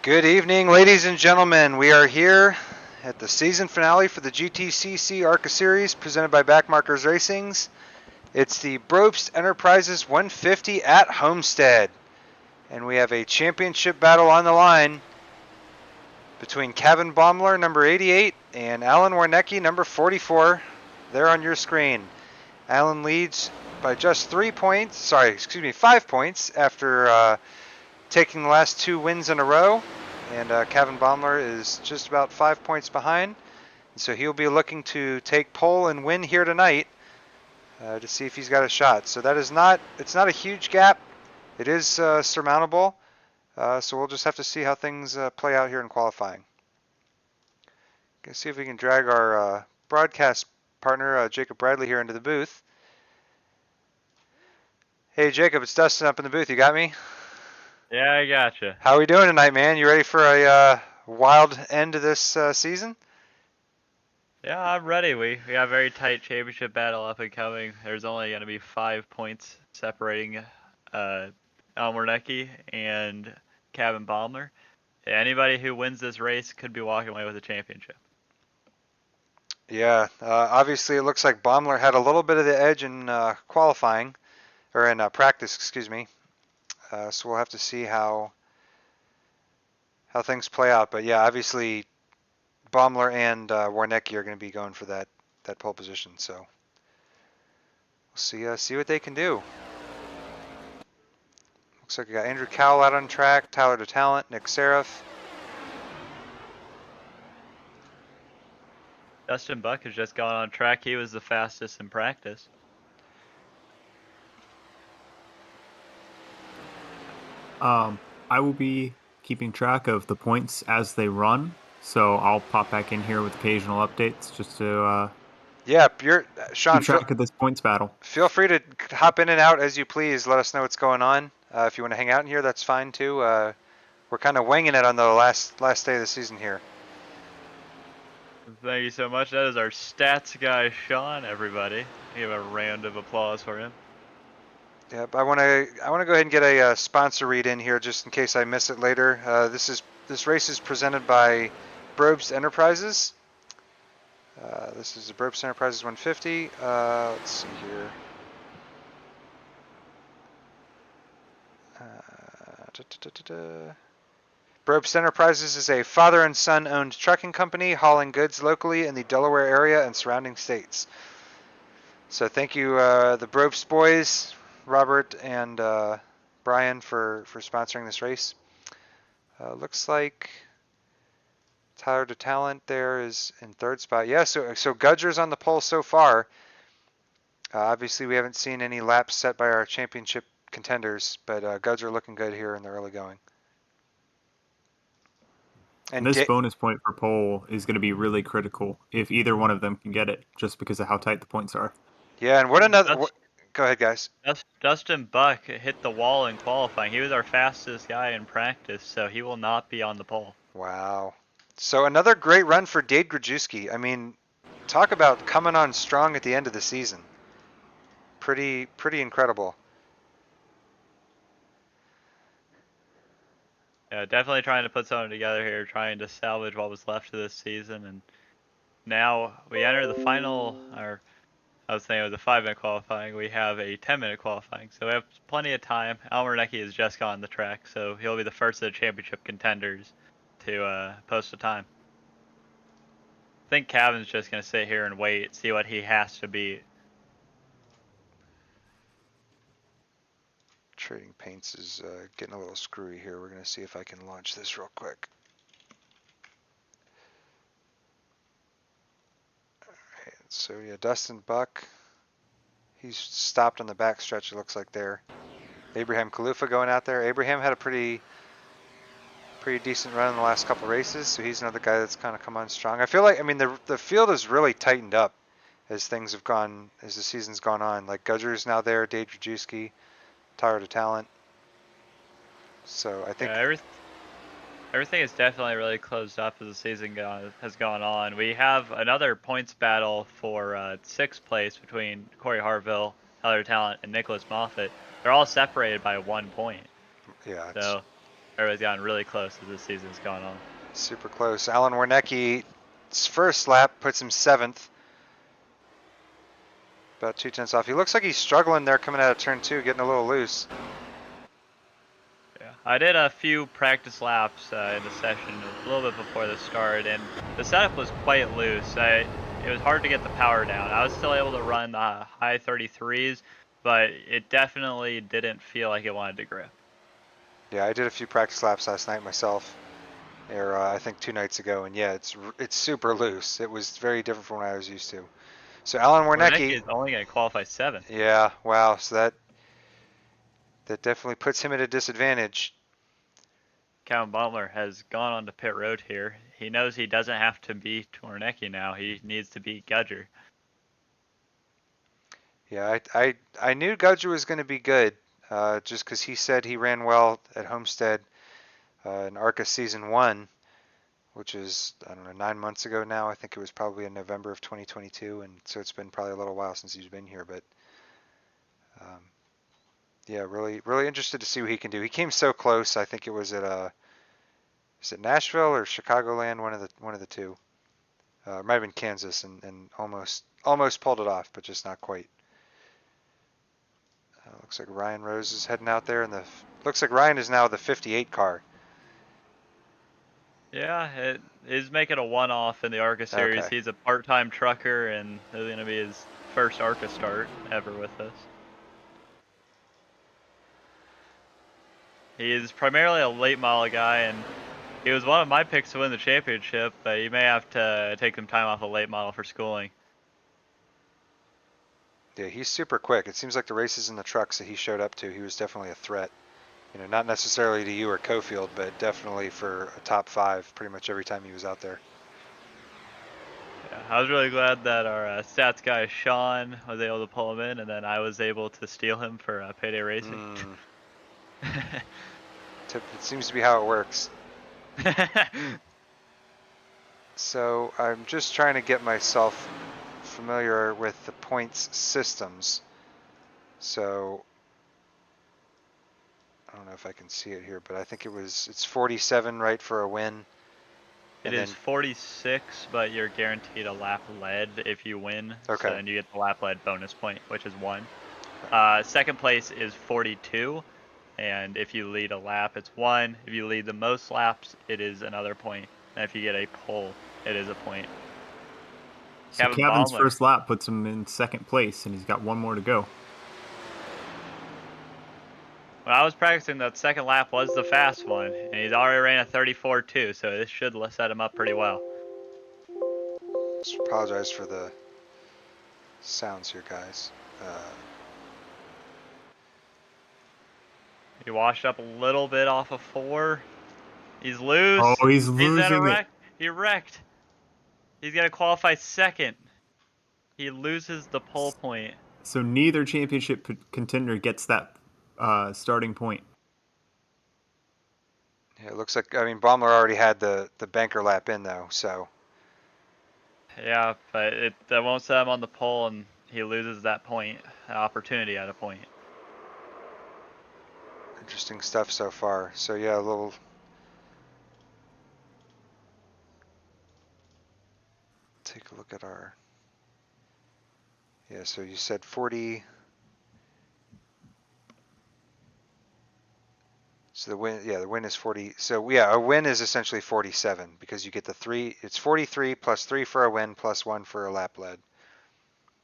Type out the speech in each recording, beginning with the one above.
Good evening, ladies and gentlemen. We are here at the season finale for the GTCC ARCA series presented by Backmarkers Racings. It's the Brobst Enterprises 150 at Homestead. And we have a championship battle on the line between Kevin Baumler, number 88, and Alan Warnecki, number 44. There on your screen. Alan leads by just 5 points after taking the last two wins in a row. And Kevin Baumler is just about 5 points behind. And so he'll be looking to take pole and win here tonight to see if he's got a shot. So it's not a huge gap. It is surmountable. So we'll just have to see how things play out here in qualifying. Let's see if we can drag our broadcast partner, Jacob Bradley, here into the booth. Hey, Jacob, it's Dustin up in the booth. You got me? Yeah, I gotcha. How are we doing tonight, man? You ready for a wild end to this season? Yeah, I'm ready. We got a very tight championship battle up and coming. There's only going to be 5 points separating Warnecki and Kevin Baumler. Anybody who wins this race could be walking away with a championship. Yeah, obviously it looks like Baumler had a little bit of the edge in qualifying, or in practice, excuse me. So we'll have to see how things play out. But yeah, obviously Baumler and Warnecki are going to be going for that pole position. So we'll see what they can do. Looks like we got Andrew Cowell out on track, Tyler DeTalent, Nick Seraph. Dustin Buck has just gone on track. He was the fastest in practice. I will be keeping track of the points as they run, so I'll pop back in here with occasional updates just to Sean, keep track of this points battle. Feel free to hop in and out as you please. Let us know what's going on. If you want to hang out in here, that's fine too. We're kind of winging it on the last day of the season here. Thank you so much. That is our stats guy, Sean. Everybody, give a round of applause for him. Yep, I want to go ahead and get a sponsor read in here just in case I miss it later. This race is presented by Brobst Enterprises. This is the Brobst Enterprises 150. Let's see here. Brobst Enterprises is a father and son owned trucking company hauling goods locally in the Delaware area and surrounding states. So thank you, the Brobst boys, Robert and Brian, for sponsoring this race. Looks like Tyler DeTalent there is in third spot. Yeah, so Gudger's on the pole so far. Obviously, we haven't seen any laps set by our championship contenders, but Gudger looking good here in the early going. And this bonus point for pole is going to be really critical if either one of them can get it, just because of how tight the points are. Yeah, and go ahead, guys. Dustin Buck hit the wall in qualifying. He was our fastest guy in practice, so he will not be on the pole. Wow. So another great run for Dave Grajewski. I mean, talk about coming on strong at the end of the season. Pretty incredible. Yeah, definitely trying to put something together here, trying to salvage what was left of this season. And now we enter the final, or I was saying with the 5-minute qualifying, we have a 10-minute qualifying. So we have plenty of time. Warnecki has just gone on the track, so he'll be the first of the championship contenders to post a time. I think Kevin's just going to sit here and wait, see what he has to beat. Trading Paints is getting a little screwy here. We're going to see if I can launch this real quick. Alright, so yeah, Dustin Buck. He's stopped on the back stretch, it looks like there. Abraham Kalufa going out there. Abraham had a pretty decent run in the last couple races, so he's another guy that's kind of come on strong. I feel like, I mean, the field has really tightened up as the season's gone on. Like Gudger's now there, Dave Grajewski, Tyler DeTalent. So I think everything is definitely really closed up as the season has gone on. We have another points battle for 6th place between Corey Harville, Tyler DeTalent, and Nicholas Moffitt. They're all separated by 1 point. Yeah. So everybody's gotten really close as the season's gone on. Super close. Alan Warnecki's first lap puts him 7th. About 2/10 off. He looks like he's struggling there coming out of turn 2, getting a little loose. Yeah, I did a few practice laps in the session a little bit before the start, and the setup was quite loose. It was hard to get the power down. I was still able to run the high 33s, but it definitely didn't feel like it wanted to grip. Yeah, I did a few practice laps last night myself, or I think 2 nights ago, and yeah, it's super loose. It was very different from what I was used to. So Alan Warnecki Warnecki, is only going to qualify 7th. yeah, wow. So that definitely puts him at a disadvantage. Calvin Butler has gone on to pit road here. He knows he doesn't have to beat Warnecki now. He needs to beat Gudger. Yeah, I knew Gudger was going to be good, just because he said he ran well at Homestead in ARCA Season 1, which is, I don't know, 9 months ago now. I think it was probably in November of 2022, and so it's been probably a little while since he's been here. But yeah, really interested to see what he can do. He came so close. I think it was at is it Nashville or Chicagoland? One of the two. It might have been Kansas, and almost pulled it off, but just not quite. Looks like Ryan Rose is heading out there, and looks like Ryan is now the 58 car. Yeah, he's making a one-off in the ARCA series. Okay. He's a part-time trucker, and this is going to be his first ARCA start ever with us. He is primarily a late model guy, and he was one of my picks to win the championship, but he may have to take some time off the late model for schooling. Yeah, he's super quick. It seems like the races in the trucks that he showed up to, he was definitely a threat. You know, not necessarily to you or Cofield, but definitely for a top 5 pretty much every time he was out there. Yeah, I was really glad that our stats guy Sean was able to pull him in, and then I was able to steal him for Payday Racing. It seems to be how it works. So I'm just trying to get myself familiar with the points systems. So I don't know if I can see it here, but I think it's 47, right, for a win. It is 46, but you're guaranteed a lap lead if you win. Okay. So then you get the lap lead bonus point, which is 1. Second place is 42, and if you lead a lap, it's 1. If you lead the most laps, it is another point. And if you get a pole, it is a point. So Kevin's first lap puts him in 2nd place, and he's got 1 more to go. When I was practicing, that 2nd lap was the fast one, and he's already ran a 34.2, so this should set him up pretty well. Just apologize for the sounds here, guys. He washed up a little bit off of 4. He's loose. Oh, he's losing at a wreck. it. He wrecked. He's got to qualify 2nd. He loses the pole point. So neither championship contender gets that starting point. Yeah, it looks like, I mean, Baumler already had the banker lap in, though, so. Yeah, but that won't set him on the pole, and he loses that point, opportunity at a point. Interesting stuff so far. So, yeah, a little. Take a look at our. Yeah, so you said 40. So the win is 40. So yeah, a win is essentially 47 because you get the 3. It's 43 plus 3 for a win plus 1 for a lap lead.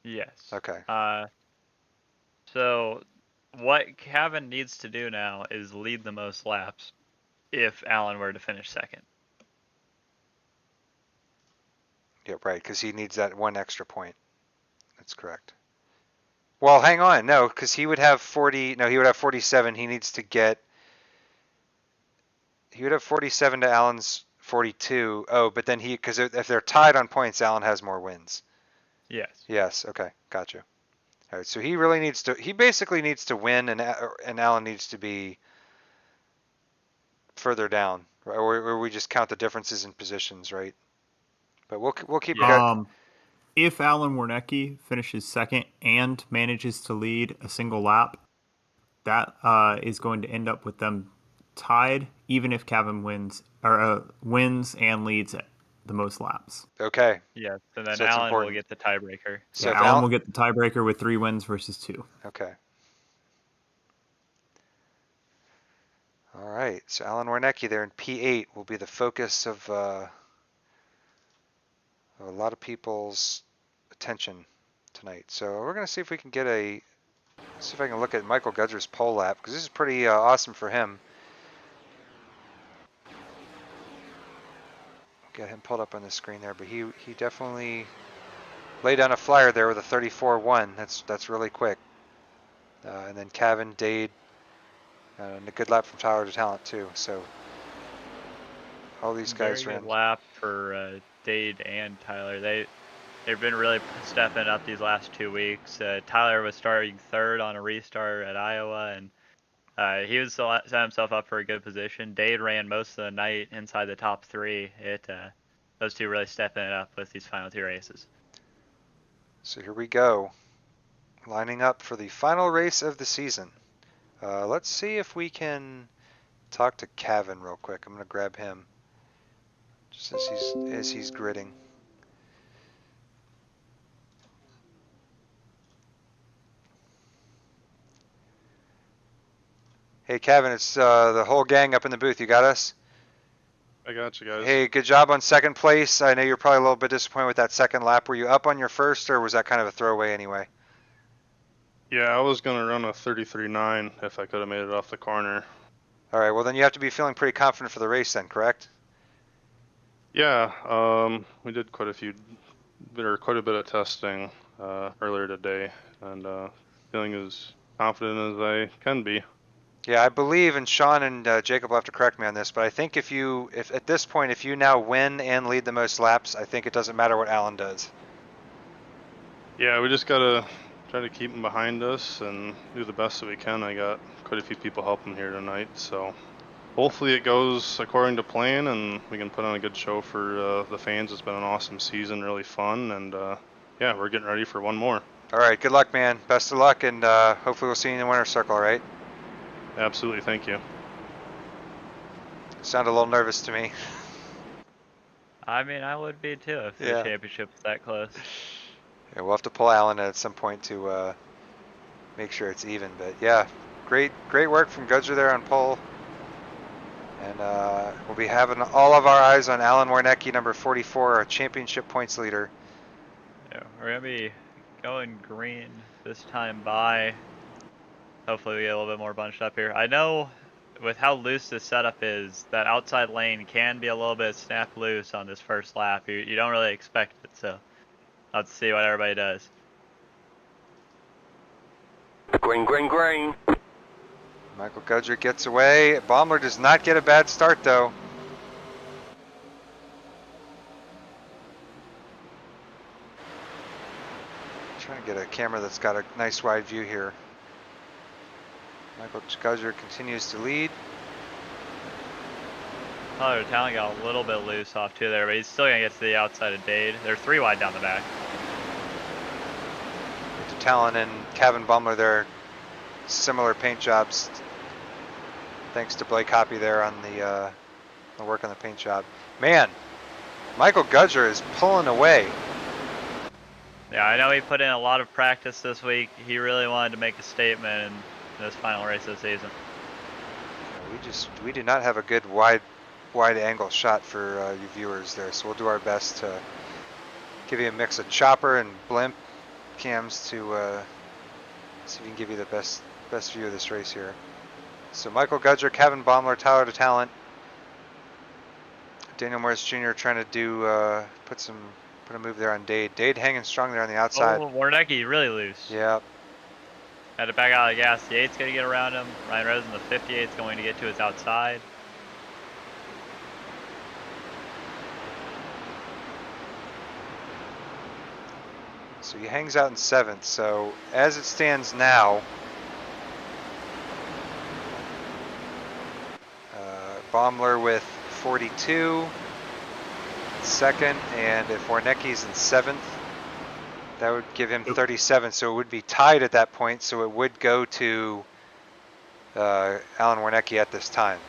Yes. Okay. So what Kevin needs to do now is lead the most laps if Alan were to finish 2nd. Yeah, right, because he needs that 1 extra point. That's correct. Well, hang on. No, because he would have 40. No, he would have 47. He needs to get. He would have 47 to Alan's 42. Oh, but then because if they're tied on points, Alan has more wins. Yes. Yes. Okay. Gotcha. All right. So he really needs to. He basically needs to win, and Alan needs to be further down, right? Or we just count the differences in positions, right? But we'll keep. If Alan Warnecki finishes 2nd and manages to lead a single lap, that is going to end up with them tied, even if Kevin wins and leads the most laps. Okay. Yes, and then So that's Alan will important. get the tiebreaker. So Yeah, if Alan will get the tiebreaker with 3 wins versus 2. Okay. All right. So Alan Warnecki there in P8 will be the focus of a lot of people's attention tonight. So we're going to see if we can get see if I can look at Michael Gudger's pole lap, because this is pretty awesome for him. Got him pulled up on the screen there, but he definitely laid down a flyer there with a 34.1. That's really quick. And then Cavan, Dade, and a good lap from Tyler to Talent too. So all these guys Very ran. good lap for Dade and Tyler. They've been really stepping up these last 2 weeks. Tyler was starting third on a restart at Iowa, and he was set himself up for a good position. Dade ran most of the night inside the top 3. Those two really stepping it up with these final 2 races. So here we go, lining up for the final race of the season. Let's see if we can talk to Cavan real quick. I'm going to grab him just as he's gridding. Hey, Cavan, it's the whole gang up in the booth. You got us? I got you guys. Hey, good job on second place. I know you're probably a little bit disappointed with that second lap. Were you up on your first, or was that kind of a throwaway anyway? Yeah, I was going to run a 33.9 if I could have made it off the corner. All right, well then you have to be feeling pretty confident for the race then, correct? Yeah, we did quite a bit of testing earlier today, and feeling as confident as I can be. Yeah, I believe, and Sean and Jacob will have to correct me on this, but I think if at this point, if you now win and lead the most laps, I think it doesn't matter what Alan does. Yeah, we just got to try to keep them behind us and do the best that we can. I got quite a few people helping here tonight, so hopefully it goes according to plan and we can put on a good show for the fans. It's been an awesome season, really fun, and yeah, we're getting ready for one more. All right, good luck, man. Best of luck, and hopefully we'll see you in the winner's circle, all right? Absolutely, thank you. Sound a little nervous to me. I mean, I would be too if the championship was that close. Yeah, we'll have to pull Alan at some point to make sure it's even. But yeah, great work from Gudger there on pole. And we'll be having all of our eyes on Alan Warnecki, number 44, our championship points leader. Yeah, we're gonna be going green this time by. Hopefully we get a little bit more bunched up here. I know with how loose this setup is, that outside lane can be a little bit snap loose on this first lap. You don't really expect it, so let's see what everybody does. Green, green, green. Michael Gudger gets away. Baumler does not get a bad start, though. Trying to get a camera that's got a nice wide view here. Michael Gudger continues to lead. Tyler Talent got a little bit loose off too there, but he's still gonna get to the outside of Dade. They're 3 wide down the back. Talent and Kevin Baumler there, similar paint jobs. Thanks to Blake Hoppy there on the work on the paint job. Man, Michael Gudger is pulling away. Yeah, I know he put in a lot of practice this week. He really wanted to make a statement in this final race of the season. We do not have a good wide angle shot for you viewers there, so we'll do our best to give you a mix of chopper and blimp cams to see if we can give you the best view of this race here. So Michael Gudger, Kevin Baumler, Tyler to Talent, Daniel Morris Jr. trying to do put a move there on Dade. Dade hanging strong there on the outside. Oh, Warnecki really loose. Yeah. Had to back out of the gas. The 8's going to get around him. Ryan Rosen, the 58's going to get to his outside. So he hangs out in 7th. So as it stands now, Baumler with 42, second, and if Warnecki's in 7th, that would give him 37. So it would be tied at that point. So it would go to Alan Warnecki at this time.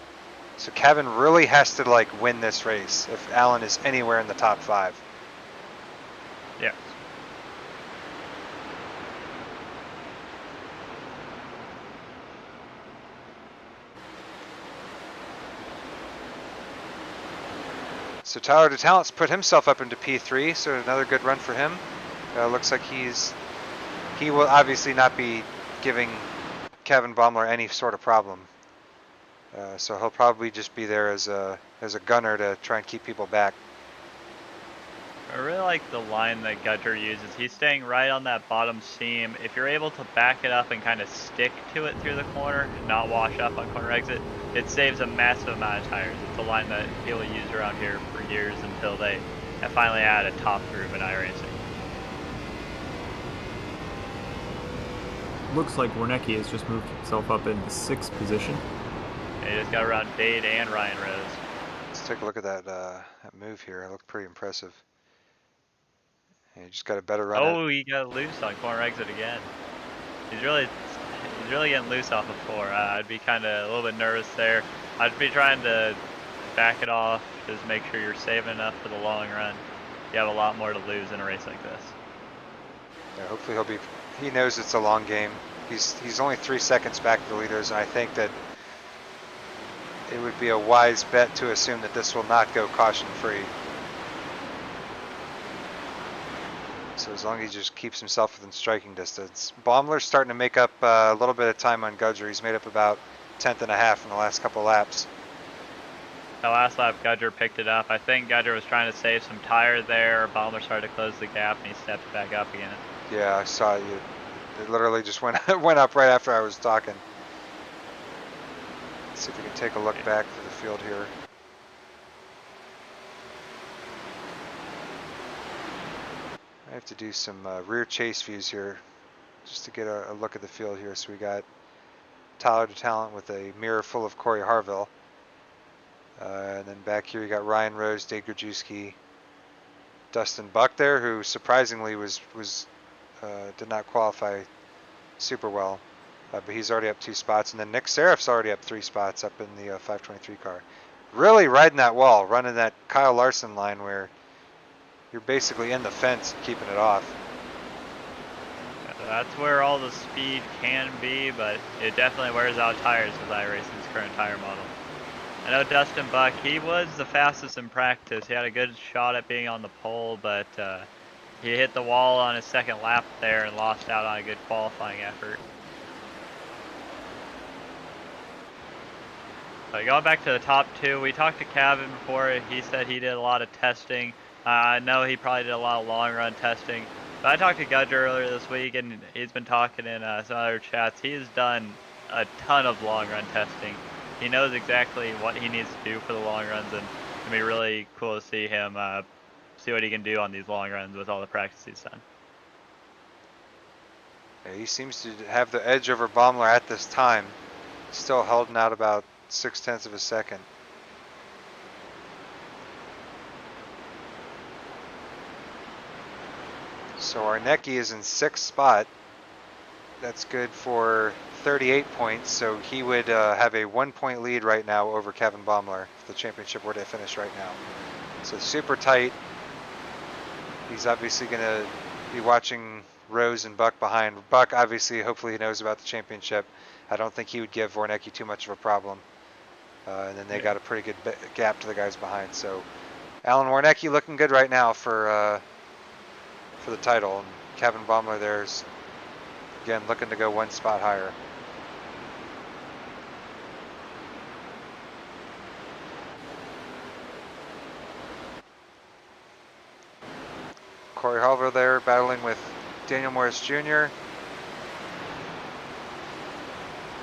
So Kevin really has to like win this race if Alan is anywhere in the top 5. Yeah. So Tyler DeTalent's put himself up into P3, so another good run for him. Looks like he will obviously not be giving Kevin Baumler any sort of problem. So he'll probably just be there as a gunner to try and keep people back. I really like the line that Gudger uses. He's staying right on that bottom seam. If you're able to back it up and kind of stick to it through the corner and not wash up on corner exit, it saves a massive amount of tires. It's a line that people use around here for years until they finally add a top groove in iRacing. Looks like Warnecki has just moved himself up into 6th position. And he just got around Dade and Ryan Rose. Let's take a look at that move here. It looked pretty impressive. Yeah, he just got a better run. Oh, he got loose on corner exit again. He's really getting loose off of 4. I'd be kind of a little bit nervous there. I'd be trying to back it off, just make sure you're saving enough for the long run. You have a lot more to lose in a race like this. Yeah, hopefully he knows it's a long game. He's only 3 seconds back of the leaders, and I think that it would be a wise bet to assume that this will not go caution-free. So as long as he just keeps himself within striking distance. Baumler's starting to make up a little bit of time on Gudger. He's made up about 1/10 and a half in the last couple laps. The last lap, Gudger picked it up. I think Gudger was trying to save some tire there. Baumler started to close the gap, and he stepped back up again. Yeah, I saw you. It literally just went up right after I was talking. Let's see if we can take a look back to the field here. I have to do some rear chase views here just to get a look at the field here. So we got Tyler DeTalent with a mirror full of Corey Harville. And then back here you got Ryan Rose, Dave Grajewski, Dustin Buck there, who surprisingly did not qualify super well. But he's already up 2 spots. And then Nick Serif's already up 3 spots up in the 523 car. Really riding that wall, running that Kyle Larson line where you're basically in the fence and keeping it off. That's where all the speed can be, but it definitely wears out tires with iRacing's current tire model. I know Dustin Buck, he was the fastest in practice. He had a good shot at being on the pole, but he hit the wall on his 2nd lap there and lost out on a good qualifying effort. So going back to the top 2, we talked to Kevin before. He said he did a lot of testing. I know he probably did a lot of long run testing. But I talked to Gudger earlier this week, and he's been talking in some other chats. He's done a ton of long run testing. He knows exactly what he needs to do for the long runs, and it'll be really cool to see him see what he can do on these long runs with all the practice he's done. Yeah, he seems to have the edge over Baumler at this time. Still holding out about 0.6 of a second. So Arnecki is in 6th spot. That's good for 38 points. So he would have a 1-point lead right now over Kevin Baumler if the championship were to finish right now. So super tight. He's obviously going to be watching Rose and Buck behind. Buck obviously, hopefully he knows about the championship. I don't think he would give Warnecki too much of a problem. And then they got a pretty good gap to the guys behind. So Alan Warnecki looking good right now for the title, and Kevin Baumler there's again looking to go 1 spot higher. Corey Harville there battling with Daniel Morris Jr.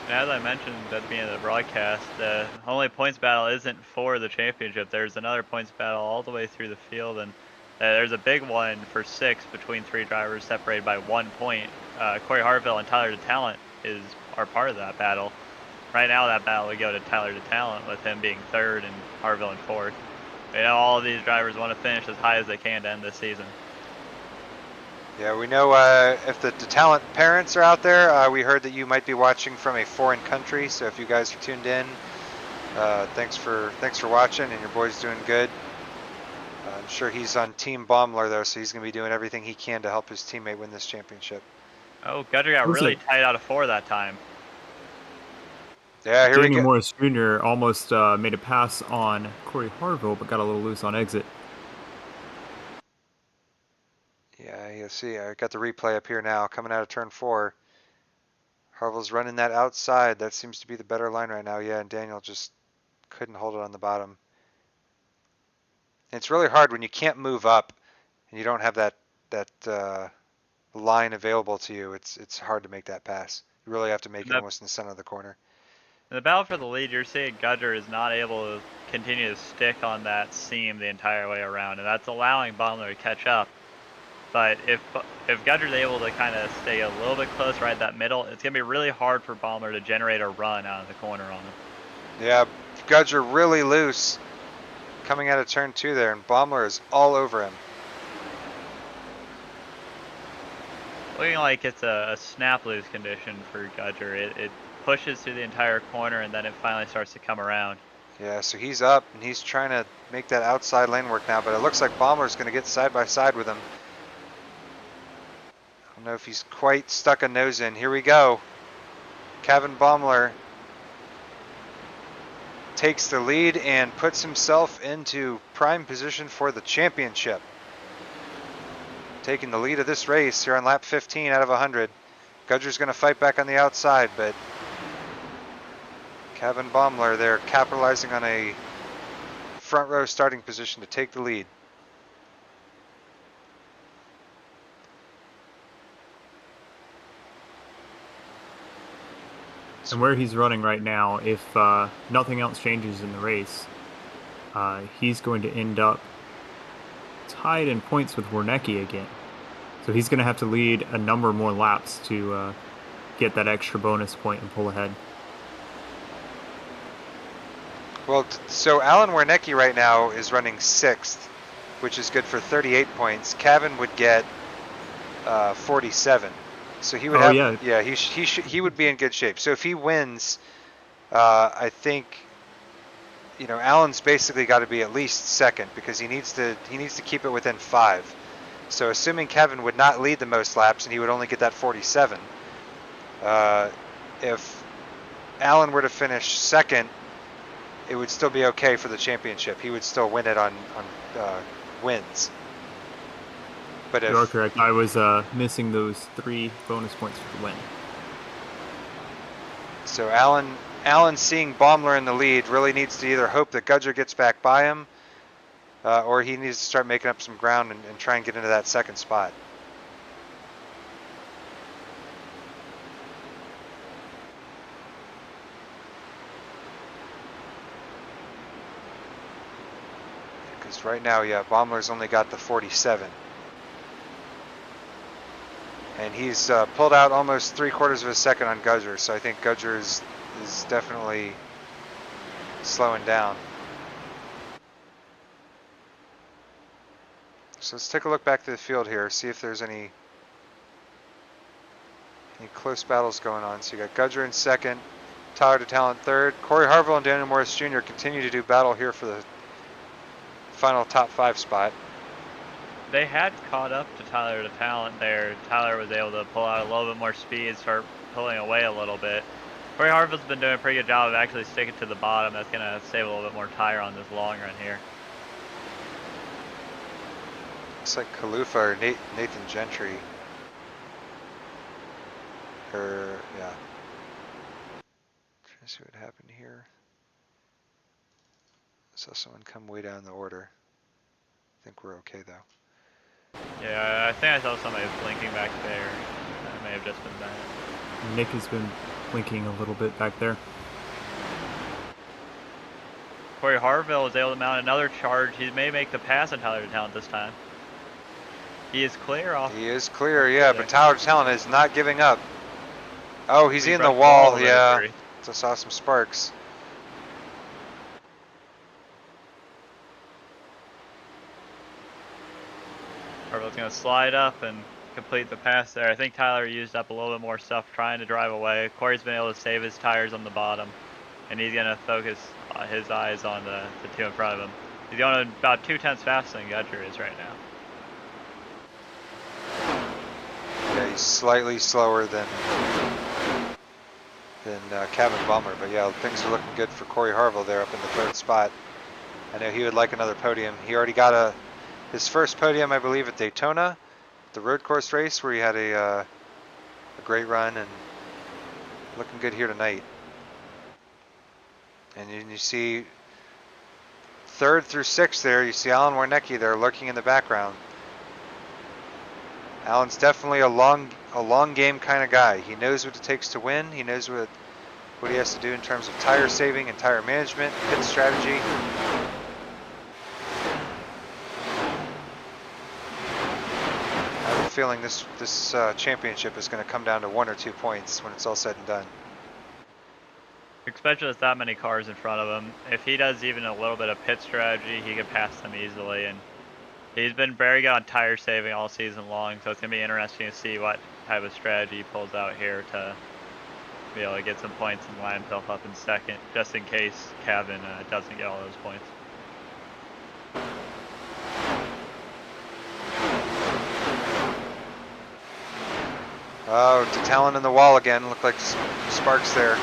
And as I mentioned at the beginning of the broadcast, the only points battle isn't for the championship. There's another points battle all the way through the field, and there's a big one for 6 between 3 drivers separated by 1 point. Corey Harville and Tyler DeTalent are part of that battle. Right now that battle would go to Tyler DeTalent with him being 3rd and Harville in 4th. You know, all of these drivers want to finish as high as they can to end this season. Yeah, we know if the DeTalent parents are out there, we heard that you might be watching from a foreign country, so if you guys are tuned in, Thanks for watching, and your boy's doing good. I'm sure he's on Team Baumler though, so he's going to be doing everything he can to help his teammate win this championship. Oh, Gudger got really tight out of 4 that time. Yeah, here we Daniel go. Morris Jr. almost made a pass on Corey Harville, but got a little loose on exit. Yeah, you'll see. I got the replay up here now, coming out of turn 4. Harville's running that outside. That seems to be the better line right now. Yeah, and Daniel just couldn't hold it on the bottom. And it's really hard when you can't move up and you don't have that line available to you. It's hard to make that pass. You really have to make it almost in the center of the corner. In the battle for the lead, you're seeing Gudger is not able to continue to stick on that seam the entire way around, and that's allowing Baumler to catch up. But if Gudger's able to kind of stay a little bit close right at that middle, it's going to be really hard for Baumler to generate a run out of the corner on him. Yeah, Gudger really loose coming out of turn 2 there, and Baumler is all over him. Looking like it's a snap loose condition for Gudger. It pushes through the entire corner, and then it finally starts to come around. Yeah, so he's up, and he's trying to make that outside lane work now, but it looks like Baumler's going to get side by side with him. I don't know if he's quite stuck a nose in. Here we go. Kevin Baumler takes the lead and puts himself into prime position for the championship. Taking the lead of this race here on lap 15 out of 100. Gudger's going to fight back on the outside, but Kevin Baumler there capitalizing on a front row starting position to take the lead. And where he's running right now, if nothing else changes in the race, he's going to end up tied in points with Warnecki again. So he's going to have to lead a number more laps to get that extra bonus point and pull ahead. Well, so Alan Warnecki right now is running 6th, which is good for 38 points. Kevin would get 47. So he would he would be in good shape. So if he wins, I think, you know, Alan's basically got to be at least 2nd because he needs to keep it within 5. So assuming Kevin would not lead the most laps and he would only get that 47, if Alan were to finish 2nd, it would still be okay for the championship. He would still win it on wins. But You are correct. I was missing those 3 bonus points for the win. So Alan seeing Baumler in the lead really needs to either hope that Gudger gets back by him, or he needs to start making up some ground and try and get into that 2nd spot. Because right now, yeah, Baumler's only got the 47. And he's pulled out almost 3/4 of a second on Gudger, so I think Gudger is definitely slowing down. So let's take a look back to the field here, see if there's any close battles going on. So you got Gudger in 2nd, Tyler DeTalent 3rd. Corey Harville and Daniel Morris Jr. continue to do battle here for the final top 5 spot. They had caught up to Tyler DeTalent there. Tyler was able to pull out a little bit more speed, start pulling away a little bit. Corey Harville's been doing a pretty good job of actually sticking to the bottom. That's going to save a little bit more tire on this long run here. Looks like Kalufa or Nathan Gentry. Yeah. Trying to see what happened here. Saw someone come way down the order. I think we're okay though. Yeah, I think I saw somebody blinking back there. That may have just been that. Nick has been blinking a little bit back there. Corey Harville was able to mount another charge. He may make the pass on Tyler DeTalent this time. He is clear off. He is clear, yeah, but Tyler DeTalent is not giving up. Oh, he's in the wall, yeah. Just saw some sparks. Harville's going to slide up and complete the pass there. I think Tyler used up a little bit more stuff trying to drive away. Corey's been able to save his tires on the bottom and he's gonna focus his eyes on the two in front of him. He's going about 2/10 faster than Gudger is right now. Yeah, he's slightly slower than Kevin Bummer, but yeah, things are looking good for Corey Harville there up in the 3rd spot. I know he would like another podium. He already got his first podium, I believe, at Daytona, the road course race, where he had a great run, and looking good here tonight. And you see 3rd through 6th there, you see Alan Warnecki there lurking in the background. Alan's definitely a long game kind of guy. He knows what it takes to win. He knows what he has to do in terms of tire saving and tire management, pit strategy. I have a feeling this championship is going to come down to 1 or 2 points when it's all said and done. Especially with that many cars in front of him. If he does even a little bit of pit strategy, he can pass them easily. And he's been very good on tire saving all season long, so it's going to be interesting to see what type of strategy he pulls out here to be able to get some points and line himself up in 2nd, just in case Kevin doesn't get all those points. Oh, to Talon in the wall again. Looked like sparks there.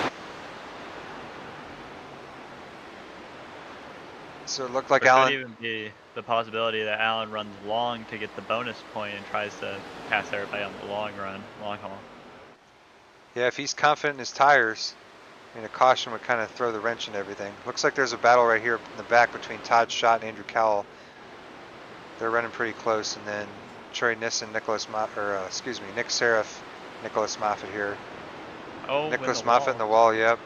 So it looked like There Alan. could even be the possibility that Alan runs long to get the bonus point and tries to pass everybody on the long haul. Yeah, if he's confident in his tires, I mean, a caution would kind of throw the wrench in everything. Looks like there's a battle right here in the back between Todd Schott and Andrew Cowell. They're running pretty close, and then Troy Nissen, Nick Seraph, Nicholas Moffitt here. Oh, Nicholas Moffitt in the wall, yep.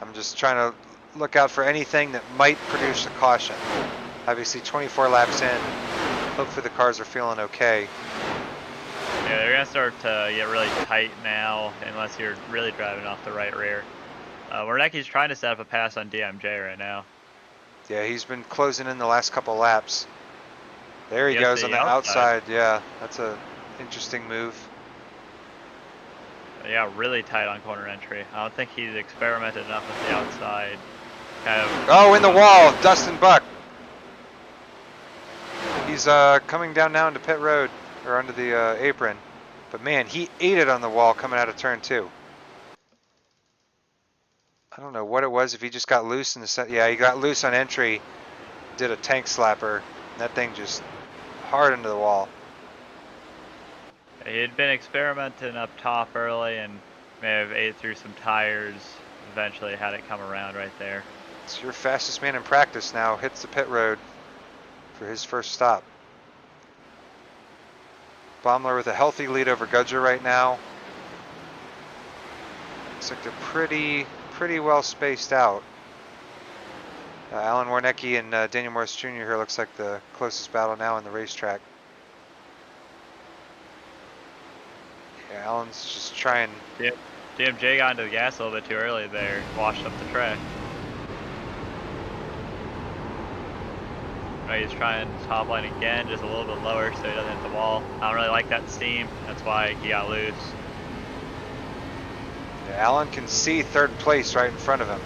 I'm just trying to look out for anything that might produce a caution. Obviously 24 laps in, hopefully the cars are feeling okay. Yeah, they're gonna start to get really tight now, unless you're really driving off the right rear. Warnecki's trying to set up a pass on DMJ right now. Yeah, he's been closing in the last couple laps. There he goes on the outside. Yeah, that's a interesting move. Yeah, really tight on corner entry. I don't think he's experimented enough with the outside. Oh, in the wall, Dustin Buck. He's coming down now into pit road, or under the apron. But man, he ate it on the wall coming out of turn 2. I don't know what it was, if he just got loose in the set. Yeah, he got loose on entry, did a tank slapper, and that thing just hard into the wall. He had been experimenting up top early and may have ate through some tires. Eventually had it come around right there. It's your fastest man in practice now, hits the pit road for his first stop. Baumler with a healthy lead over Gudger right now. Looks like they're pretty well spaced out. Alan Warnecki and Daniel Morris Jr. here looks like the closest battle now on the racetrack. Yeah, Alan's just trying. Yep. DMJ got into the gas a little bit too early there, washed up the track. Right, he's trying top line again, just a little bit lower so he doesn't hit the wall. I don't really like that steam, that's why he got loose. Yeah, Alan can see 3rd place right in front of him.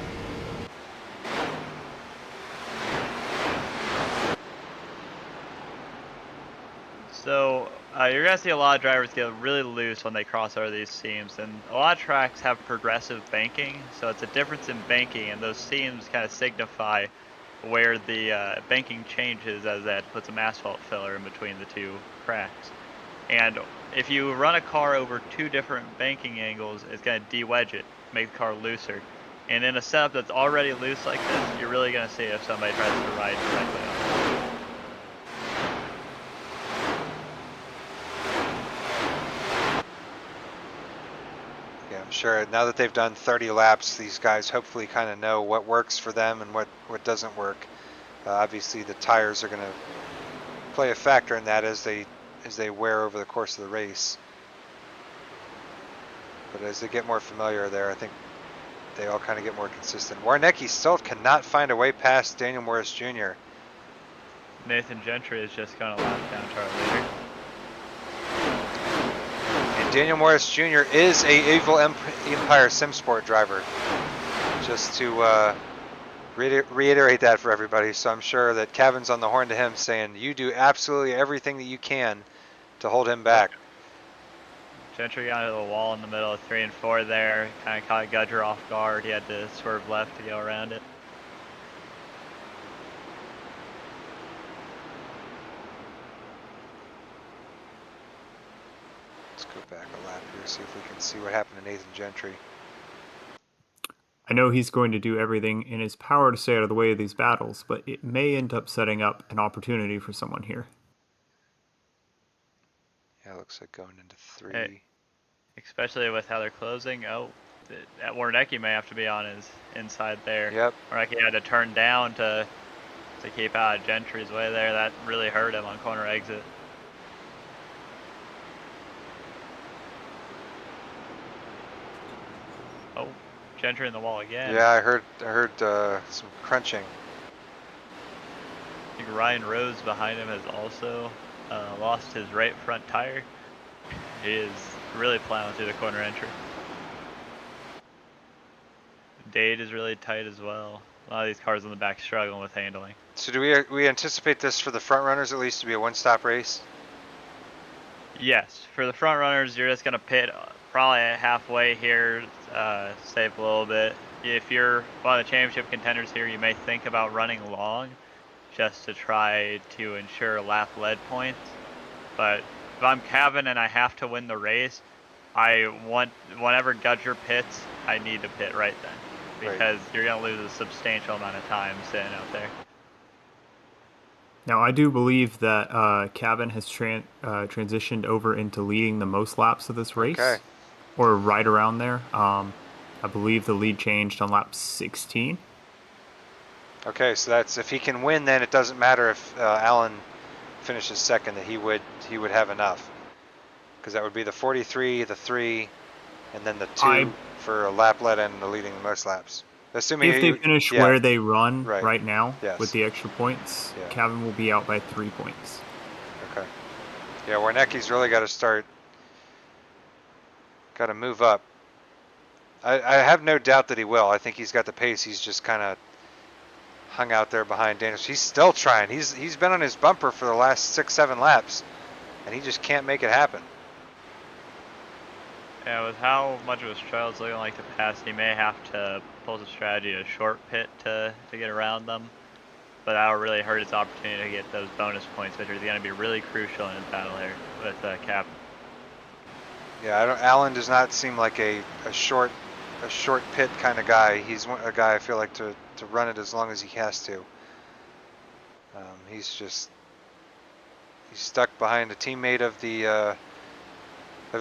So you're going to see a lot of drivers get really loose when they cross over these seams, and a lot of tracks have progressive banking, so it's a difference in banking, and those seams kind of signify where the banking changes as that puts some asphalt filler in between the 2 cracks. And if you run a car over 2 different banking angles, it's going to de-wedge it, make the car looser. And in a setup that's already loose like this, you're really going to see if somebody tries to ride directly on it. Sure, now that they've done 30 laps, these guys hopefully kind of know what works for them and what doesn't work. Obviously the tires are going to play a factor in that as they wear over the course of the race. But as they get more familiar there, I think they all kind of get more consistent. Warnecki still cannot find a way past Daniel Morris Jr. Nathan Gentry is just going to lap down Charlie leader. Daniel Morris Jr. is a Evil Empire Sim Sport driver. just to reiterate that for everybody. So I'm sure that Kevin's on the horn to him saying, you do absolutely everything that you can to hold him back. Gentry got into the wall in the middle of 3 and 4 there. Kind of caught Gudger off guard. He had to swerve left to go around it. Let's go back a lap here, see if we can see what happened to Nathan Gentry. I know he's going to do everything in his power to stay out of the way of these battles, but it may end up setting up an opportunity for someone here. Yeah, it looks like going into 3. Hey, especially with how they're closing. Oh, that Warnecki may have to be on his inside there. Yep. Warnecki had to turn down to keep out of Gentry's way there. That really hurt him on corner exit. Oh, Gentry in the wall again. Yeah, I heard some crunching. I think Ryan Rose behind him has also lost his right front tire. He is really plowing through the corner entry. Dade is really tight as well. A lot of these cars in the back struggling with handling. So do we anticipate this for the front runners at least to be a one-stop race? Yes, for the front runners, you're just gonna pit probably halfway here, save a little bit. If you're one of the championship contenders here, you may think about running long, just to try to ensure lap lead points. But if I'm Kevin and I have to win the race, whenever Gudger pits, I need to pit right then. Because you're going to lose a substantial amount of time sitting out there. Now, I do believe that Cavan has transitioned over into leading the most laps of this race. Okay. Or right around there. I believe the lead changed on lap 16. Okay, so that's if he can win, then it doesn't matter if Allen finishes second, that he would have enough, because that would be the 43, the 3, and then the 2 for a lap lead and the leading the most laps. Assuming if they finish where they run right now with the extra points, Cavan will be out by 3 points. Okay. Yeah, Warnecki's really got to move up. I have no doubt that he will. I think he's got the pace. He's just kind of hung out there behind Daniels. He's still trying. He's been on his bumper for the last 6-7 laps, and he just can't make it happen. Yeah, with how much of his trail is looking like to pass, he may have to pull the strategy to short pit to get around them. But that'll really hurt his opportunity to get those bonus points, which are going to be really crucial in his battle here with Cap. Yeah, Allen does not seem like a short pit kind of guy. He's a guy I feel like to run it as long as he has to. He's stuck behind a teammate of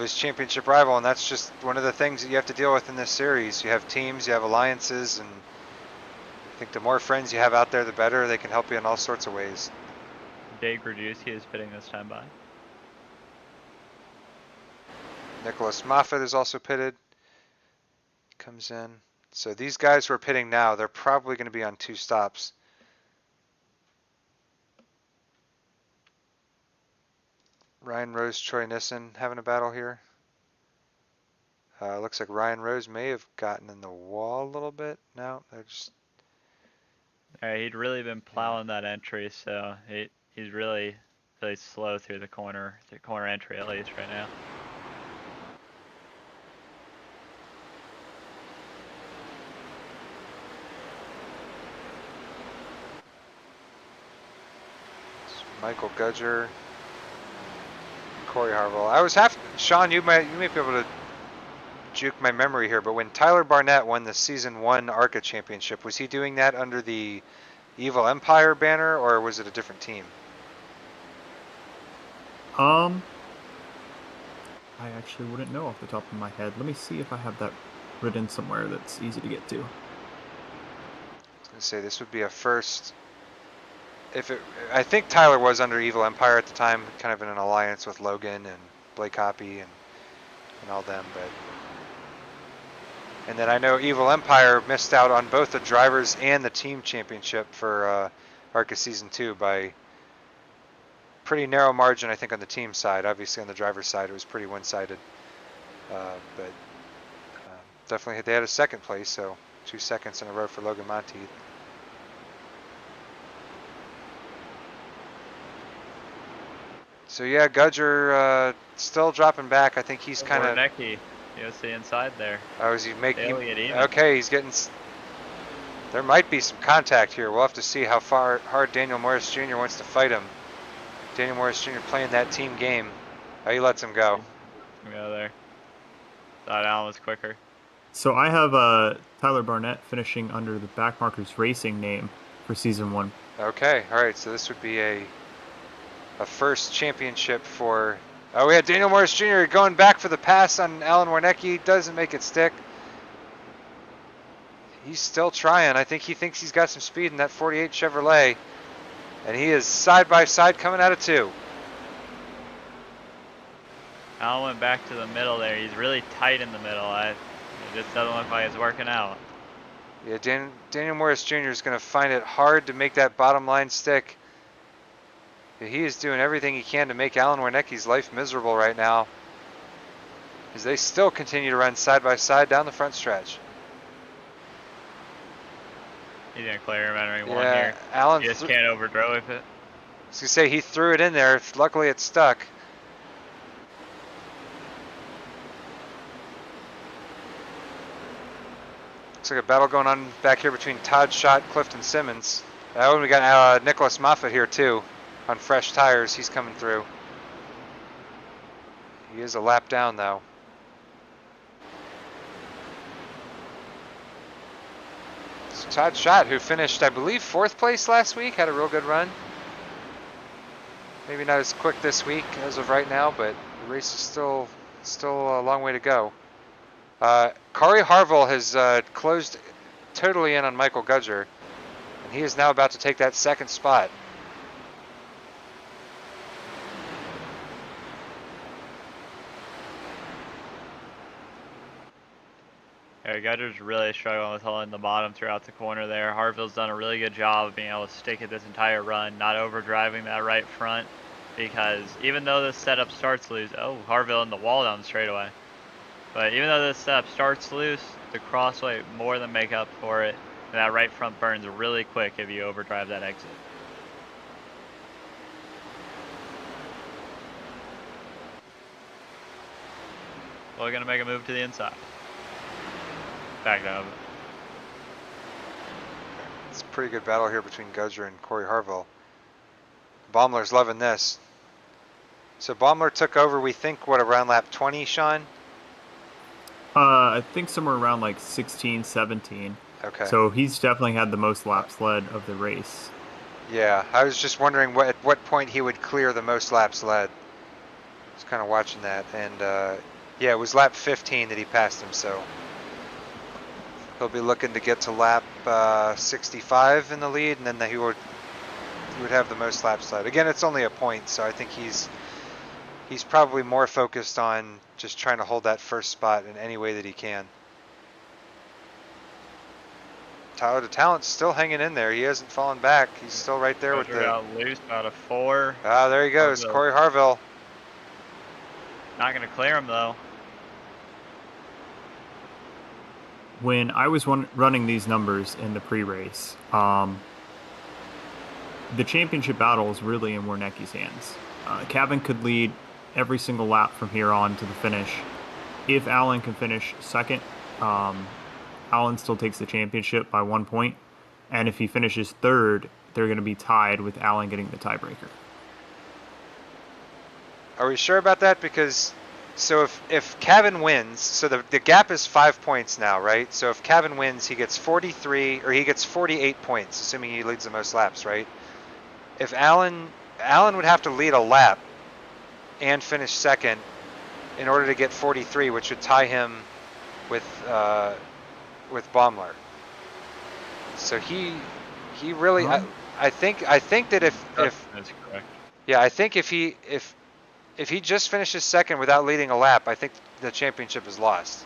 his championship rival, and that's just one of the things that you have to deal with in this series. You have teams, you have alliances, and I think the more friends you have out there, the better. They can help you in all sorts of ways. Dave Gradusky is pitting this time by. Nicholas Moffat is also pitted. Comes in. So these guys who are pitting now, they're probably going to be on 2 stops. Ryan Rose, Troy Nissen having a battle here. Looks like Ryan Rose may have gotten in the wall a little bit. No, they're just... He'd really been plowing that entry, so he's really slow through the corner entry at least right now. Michael Gudger, Corey Harville. Sean, you may be able to juke my memory here, but when Tyler Barnett won the Season 1 ARCA Championship, was he doing that under the Evil Empire banner, or was it a different team? I actually wouldn't know off the top of my head. Let me see if I have that written somewhere that's easy to get to. I was going to say this would be a first. I think Tyler was under Evil Empire at the time, kind of in an alliance with Logan and Blake Hoppy and all them, and then I know Evil Empire missed out on both the drivers and the team championship for ARCA Season 2 by pretty narrow margin, I think, on the team side. Obviously on the driver's side it was pretty one-sided, but definitely they had a second place, so 2 seconds in a row for Logan Monteith. So yeah, Gudger still dropping back. I think he's kind of. Warnecki, you see inside there. Oh, is he making? They'll get even. Okay, he's getting. There might be some contact here. We'll have to see how hard Daniel Morris Jr. wants to fight him. Daniel Morris Jr. playing that team game. Oh, he lets him go. Go there. Thought Alan was quicker. So I have Tyler Barnett finishing under the Backmarkers Racing name for season 1. Okay, all right. So this would be a first championship for. Oh, we had Daniel Morris Jr. going back for the pass on Alan Warnecki. Doesn't make it stick. He's still trying. I think he thinks he's got some speed in that 48 Chevrolet. And he is side by side coming out of 2. Alan went back to the middle there. He's really tight in the middle. It just doesn't look like it's working out. Yeah, Daniel Morris Jr. is going to find it hard to make that bottom line stick. He is doing everything he can to make Alan Warnecki's life miserable right now, as they still continue to run side by side down the front stretch. He's gonna clear him entering one Yeah, here. Alan. You just can't overdrive it. I was gonna say he threw it in there. Luckily, it stuck. Looks like a battle going on back here between Todd Schott, Clifton Simmons. Oh, and we got Nicholas Moffett here too, on fresh tires. He's coming through. He is a lap down though. So Todd Schott, who finished, I believe, 4th place last week, had a real good run. Maybe not as quick this week as of right now, but the race is still a long way to go. Corey Harville has closed totally in on Michael Gudger, and he is now about to take that 2nd spot. Gudger's really struggling with holding the bottom throughout the corner there. Harville's done a really good job of being able to stick it this entire run, not overdriving that right front, because even though this setup starts loose, oh, Harville in the wall down the straightaway. But even though this setup starts loose, the crossway more than make up for it, and that right front burns really quick if you overdrive that exit. Well, we're gonna make a move to the inside. Back up. It's a pretty good battle here between Gudger and Corey Harville. Baumler's loving this. So Baumler took over, we think, what, around lap 20, Sean? I think somewhere around like 16, 17. Okay. So he's definitely had the most laps led of the race. Yeah, I was just wondering at what point he would clear the most laps led. I was kind of watching that, and yeah, it was lap 15 that he passed him, so he'll be looking to get to lap 65 in the lead, and then he would have the most laps led. Again, it's only a point, so I think he's probably more focused on just trying to hold that first spot in any way that he can. Tyler DeTalent's still hanging in there. He hasn't fallen back. He's still right there with the. Got loose out of 4. Ah, there he goes, Harville. Corey Harville. Not gonna clear him though. When I was running these numbers in the pre-race, the championship battle is really in Warnecki's hands. Cavan could lead every single lap from here on to the finish. If Alan can finish second, Alan still takes the championship by 1 point. And if he finishes third, they're going to be tied with Alan getting the tiebreaker. Are we sure about that? Because so if Cavan wins, so the gap is 5 points now, right? So if Cavan wins, he gets 43, or he gets 48 points, assuming he leads the most laps, right? If Alan would have to lead a lap and finish second in order to get 43, which would tie him with Baumler. So he really, I think that if That's correct. yeah, I think if he just finishes second without leading a lap, I think the championship is lost.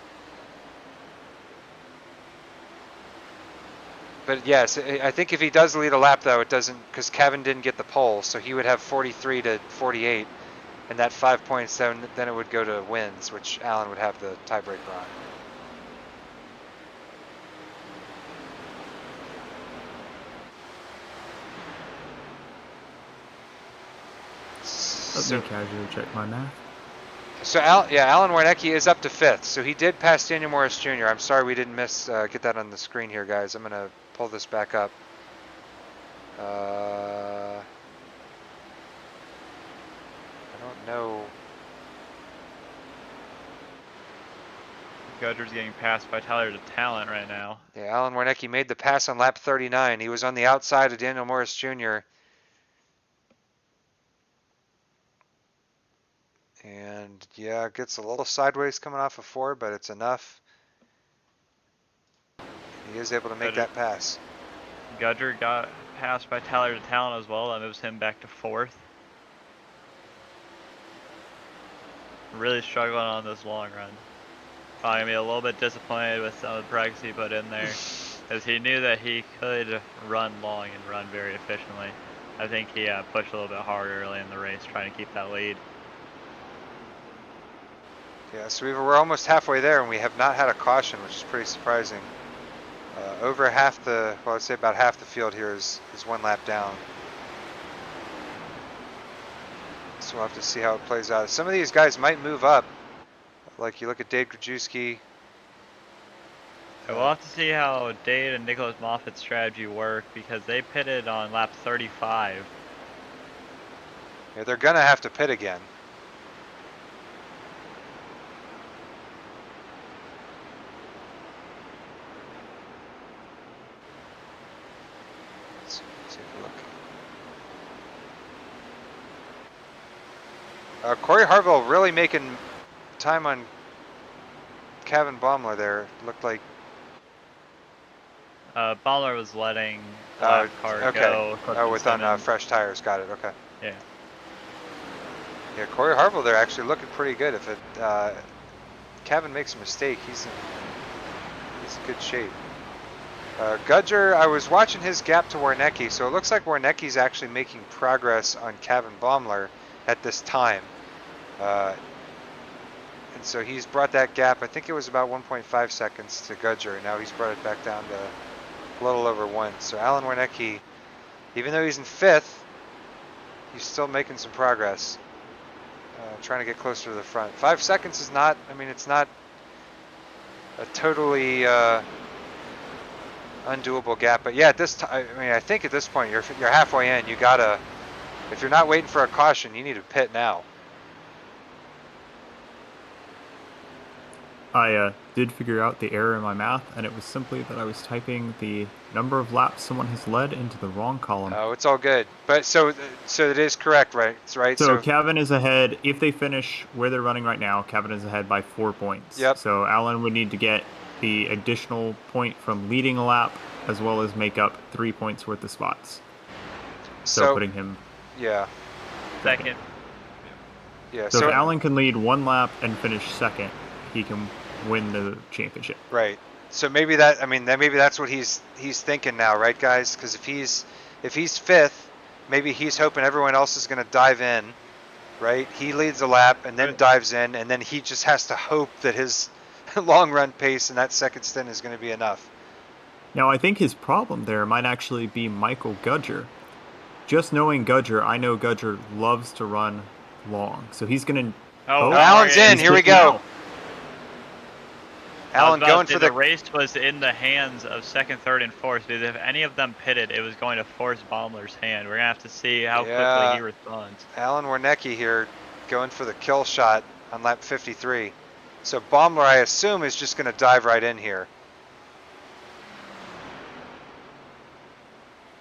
But yes, I think if he does lead a lap, though, it doesn't, because Cavan didn't get the pole, so he would have 43 to 48, and that 5 points, then it would go to wins, which Alan would have the tiebreaker on. Let me casually check my math. So Alan Warnecki is up to 5th. So he did pass Daniel Morris Jr. I'm sorry we didn't get that on the screen here, guys. I'm gonna pull this back up. I don't know. Gudger's getting passed by Tyler to Talent right now. Yeah, Alan Warnecki made the pass on lap 39. He was on the outside of Daniel Morris Jr. And yeah, gets a little sideways coming off of 4, but it's enough. He is able to make that pass. Gudger got passed by Tyler to Talent as well. That moves him back to 4th. Really struggling on this long run. Probably gonna be a little bit disappointed with some of the practice he put in there, as he knew that he could run long and run very efficiently. I think he pushed a little bit harder early in the race, trying to keep that lead. Yeah, so we're almost halfway there, and we have not had a caution, which is pretty surprising. Over half the, well, I'd say about half the field here is 1 lap down. So we'll have to see how it plays out. Some of these guys might move up. Like you look at Dave Krajewski. We'll have to see how Dade and Nicholas Moffat's strategy work, because they pitted on lap 35. Yeah, they're gonna have to pit again. Let's take a look. Corey Harville really making time on Kevin Baumler there. Looked like Baumler was letting the car go. Oh, with on fresh tires. Got it. Okay. Yeah. Yeah, Corey Harville there actually looking pretty good. If Kevin makes a mistake, he's in good shape. Gudger, I was watching his gap to Warnecki, so it looks like Warnecki's actually making progress on Kevin Baumler at this time. And so he's brought that gap, I think it was about 1.5 seconds to Gudger, and now he's brought it back down to a little over 1. So Alan Warnecki, even though he's in 5th, he's still making some progress, trying to get closer to the front. 5 seconds is not, I mean, it's not a totally undoable gap, but yeah, at this time, I mean, I think at this point, you're halfway in, you gotta, if you're not waiting for a caution, you need to pit now. I did figure out the error in my math, and it was simply that I was typing the number of laps someone has led into the wrong column. Oh, it's all good. But so it is correct, right? Right. So Kevin is ahead. If they finish where they're running right now, Kevin is ahead by 4 points. Yep. So Alan would need to get the additional point from leading a lap, as well as make up 3 points worth of spots. So putting him. Yeah. Second. Yeah. So if Alan can lead 1 lap and finish second, he can win the championship. Right. So maybe that, I mean, maybe that's what he's thinking now, right, guys? Because if he's 5th, maybe he's hoping everyone else is going to dive in, right? He leads a lap and then dives in, and then he just has to hope that his long run pace in that second stint is going to be enough. Now, I think his problem there might actually be Michael Gudger. Just knowing Gudger, I know Gudger loves to run long, so he's going to. Oh, Alan's in. Here we go. Alan going for the race was in the hands of 2nd, 3rd, and 4th, because if any of them pitted, it was going to force Baumler's hand. We're gonna have to see how quickly he responds. Alan Warnecki here going for the kill shot on lap 53. So Baumler, I assume, is just going to dive right in here.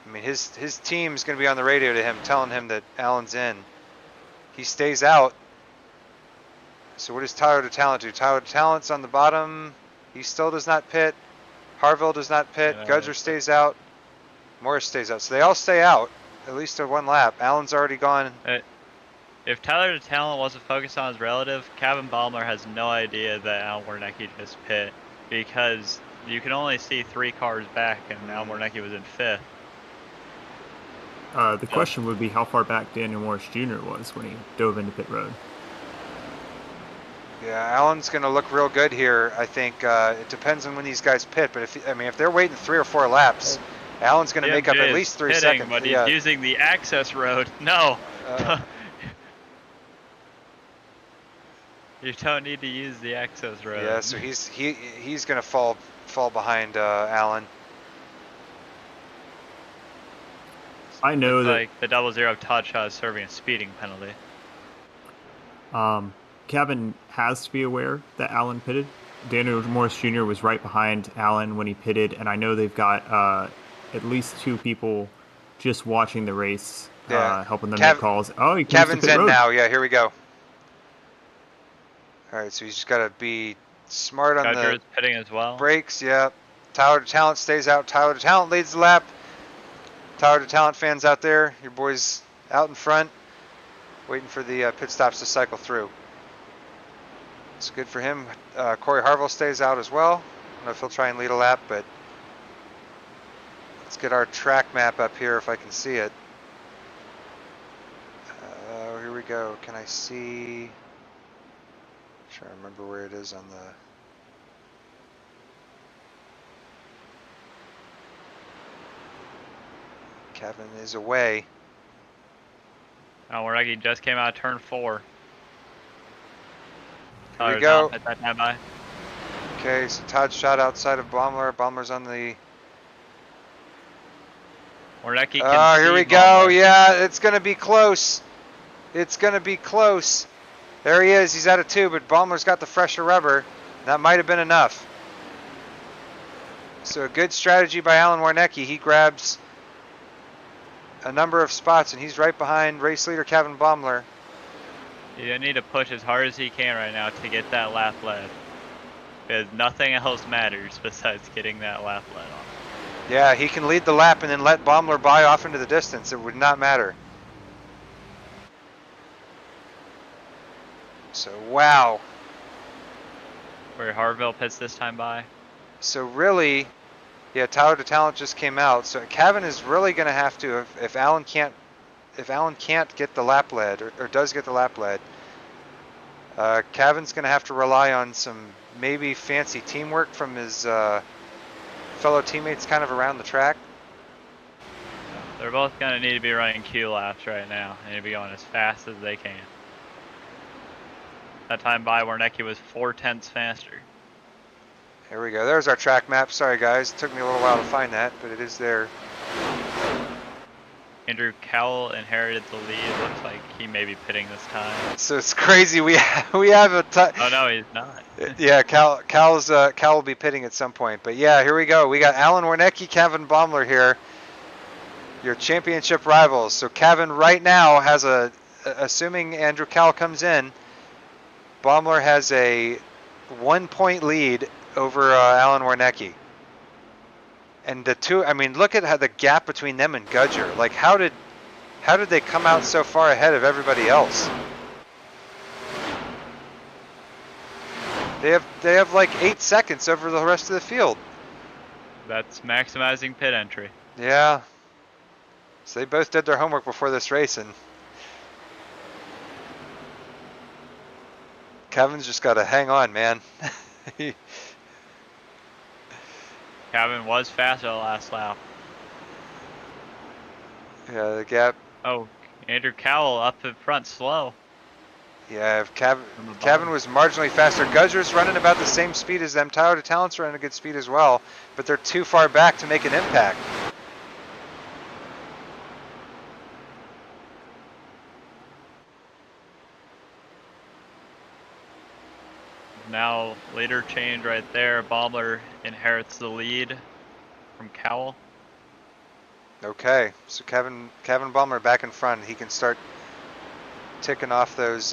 I mean, his team's going to be on the radio to him, telling him that Alan's in. He stays out. So what does Tyler to Talent do? Tyler to Talent's on the bottom. He still does not pit. Harville does not pit. Gudger stays out. Morris stays out. So they all stay out, at least at 1 lap. Alan's already gone. If Tyler to Talent wasn't focused on his relative, Kevin Baumler has no idea that Alan Warnecki just pit, because you can only see 3 cars back, and Alan Warnecki was in 5th. The question would be how far back Daniel Morris Jr. was when he dove into pit road. Yeah, Alan's going to look real good here. I think it depends on when these guys pit, but if they're waiting 3 or 4 laps, Alan's going to make up at least 3 seconds. But he's using the access road. No. You don't need to use the access road. Yeah, so he's gonna fall behind Alan. I know Looks that like the 00 touch is serving a speeding penalty. Kevin has to be aware that Alan pitted. Daniel Morris Jr. was right behind Alan when he pitted, and I know they've got at least 2 people just watching the race, Yeah. helping them make calls. Oh, he comes to Kevin's pit in road. now. Yeah, here we go. All right, so he's just got to be smart on Gudger's the pitting as well. brakes. Yeah. Tyler to Talent stays out. Tyler to Talent leads the lap. Tyler to Talent fans out there, your boy's out in front, waiting for the pit stops to cycle through. It's good for him. Corey Harville stays out as well. I don't know if he'll try and lead a lap, but let's get our track map up here if I can see it. Here we go. Can I see? Trying to remember where it is on the. Kevin is away. Oh, Warnecki just came out of turn 4. Here we go. At that time by. Okay, so Todd shot outside of Baumler. Baumler's on the. Warnecki can Oh, here see we go. Baumler. Yeah, it's going to be close. It's going to be close. There he is. He's out of 2, but Baumler's got the fresher rubber. That might have been enough. So a good strategy by Alan Warnecki. He grabs a number of spots, and he's right behind race leader Kevin Baumler. You need to push as hard as he can right now to get that lap lead. Because nothing else matters besides getting that lap lead on. Yeah, he can lead the lap and then let Baumler by off into the distance. It would not matter. So, wow. Where Harville pits this time by. So really, yeah, Tyler to Talent just came out. So Kevin is really going to have to, if Alan can't get the lap lead or does get the lap lead, Kevin's going to have to rely on some maybe fancy teamwork from his fellow teammates kind of around the track. They're both going to need to be running Q laps right now. They need to be going as fast as they can. That time by Warnecki was 4/10 faster. Here we go. There's our track map. Sorry guys, it took me a little while to find that, but it is there. Andrew Cowell inherited the lead. Looks like he may be pitting this time. So it's crazy. We have a. Oh no, he's not. Yeah, Cal will be pitting at some point. But yeah, here we go. We got Alan Warnecki, Kevin Baumler here, your championship rivals. So Kevin right now has assuming Andrew Cal comes in, Baumler has a 1-point lead over Alan Warnecki. And the two, I mean, look at how the gap between them and Gudger. Like, how did they come out so far ahead of everybody else? They have like 8 seconds over the rest of the field. That's maximizing pit entry. Yeah. So they both did their homework before this race, and Kevin's just got to hang on, man. Kevin was faster the last lap. Yeah, the gap. Oh, Andrew Cowell up in front slow. Yeah, if Kevin was marginally faster. Gudger's running about the same speed as them. Tyler to Talent's running a good speed as well, but they're too far back to make an impact. Now leader change right there. Baumler inherits the lead from Cowell. Okay, so Kevin Baumler back in front. He can start ticking off those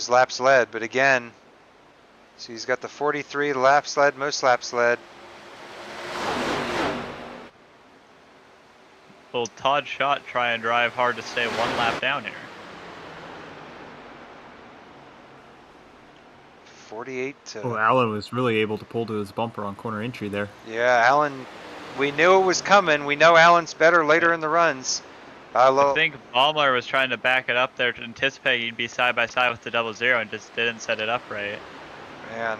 laps led. But again, so he's got the 43 laps led, most laps led. Will Todd Schott try and drive hard to stay 1 lap down here? 48 to. Oh, Alan was really able to pull to his bumper on corner entry there. Yeah, Alan. We knew it was coming. We know Alan's better later in the runs. I think Baumler was trying to back it up there to anticipate he'd be side by side with the 00 and just didn't set it up right. Man.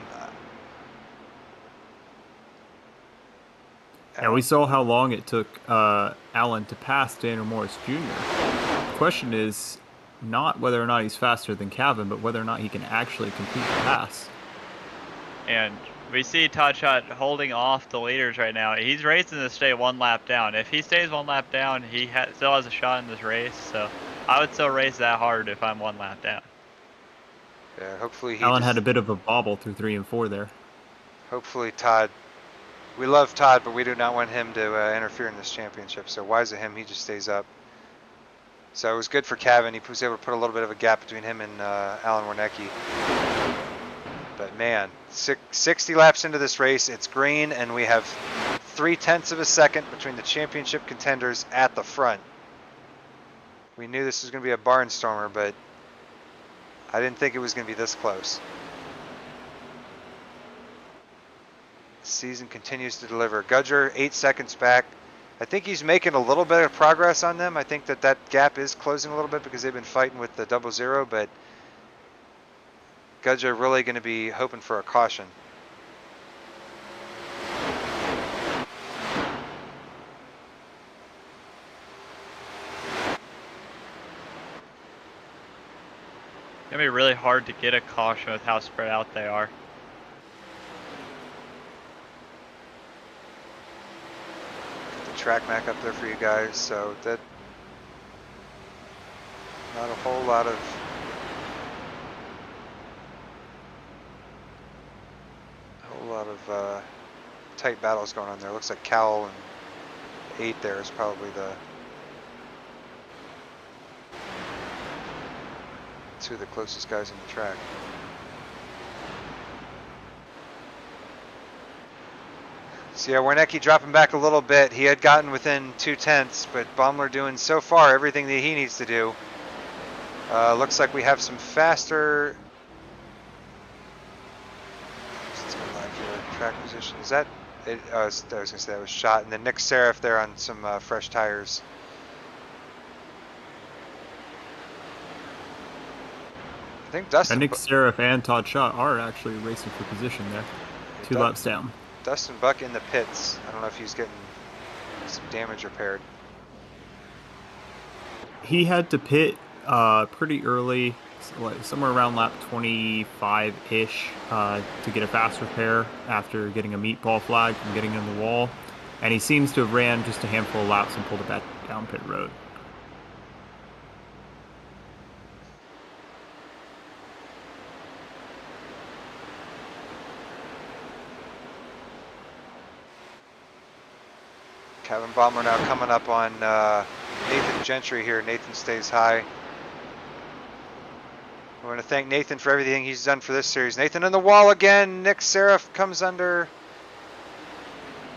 And we saw how long it took Alan to pass Daniel Morris Jr. The question is, not whether or not he's faster than Cavan, but whether or not he can actually complete the pass. And we see Todd Shot holding off the leaders right now. He's racing to stay 1 lap down. If he stays 1 lap down, he still has a shot in this race. So I would still race that hard if I'm 1 lap down. Yeah, hopefully Alan had a bit of a bobble through 3 and 4 there. Hopefully Todd. We love Todd, but we do not want him to interfere in this championship. So wise of him, he just stays up. So it was good for Cavan. He was able to put a little bit of a gap between him and Alan Warnecki. But man, 60 laps into this race, it's green, and we have 0.3 of a second between the championship contenders at the front. We knew this was going to be a barnstormer, but I didn't think it was going to be this close. The season continues to deliver. Gudger, 8 seconds back. I think he's making a little bit of progress on them. I think that gap is closing a little bit because they've been fighting with the 00, but Gudger really going to be hoping for a caution. It's going to be really hard to get a caution with how spread out they are. Track map up there for you guys, so that not a whole lot of tight battles going on there. Looks like Cowell and 8 there is probably the two of the closest guys in the track. So yeah, Warnecki dropping back a little bit. He had gotten within 0.2, but Baumler doing so far everything that he needs to do. Looks like we have some faster track position. Is that it? I was gonna say that was shot, and then Nick Seraph there on some fresh tires. I think Dustin. And Nick Seraph and Todd Schott are actually racing for position there. 2 laps down. Dustin Buck in the pits. I don't know if he's getting some damage repaired. He had to pit pretty early, somewhere around lap 25-ish, to get a fast repair after getting a meatball flag from getting in the wall. And he seems to have ran just a handful of laps and pulled it back down pit road. Kevin Baumler now coming up on Nathan Gentry here. Nathan stays high. We want to thank Nathan for everything he's done for this series. Nathan in the wall again. Nick Seraph comes under.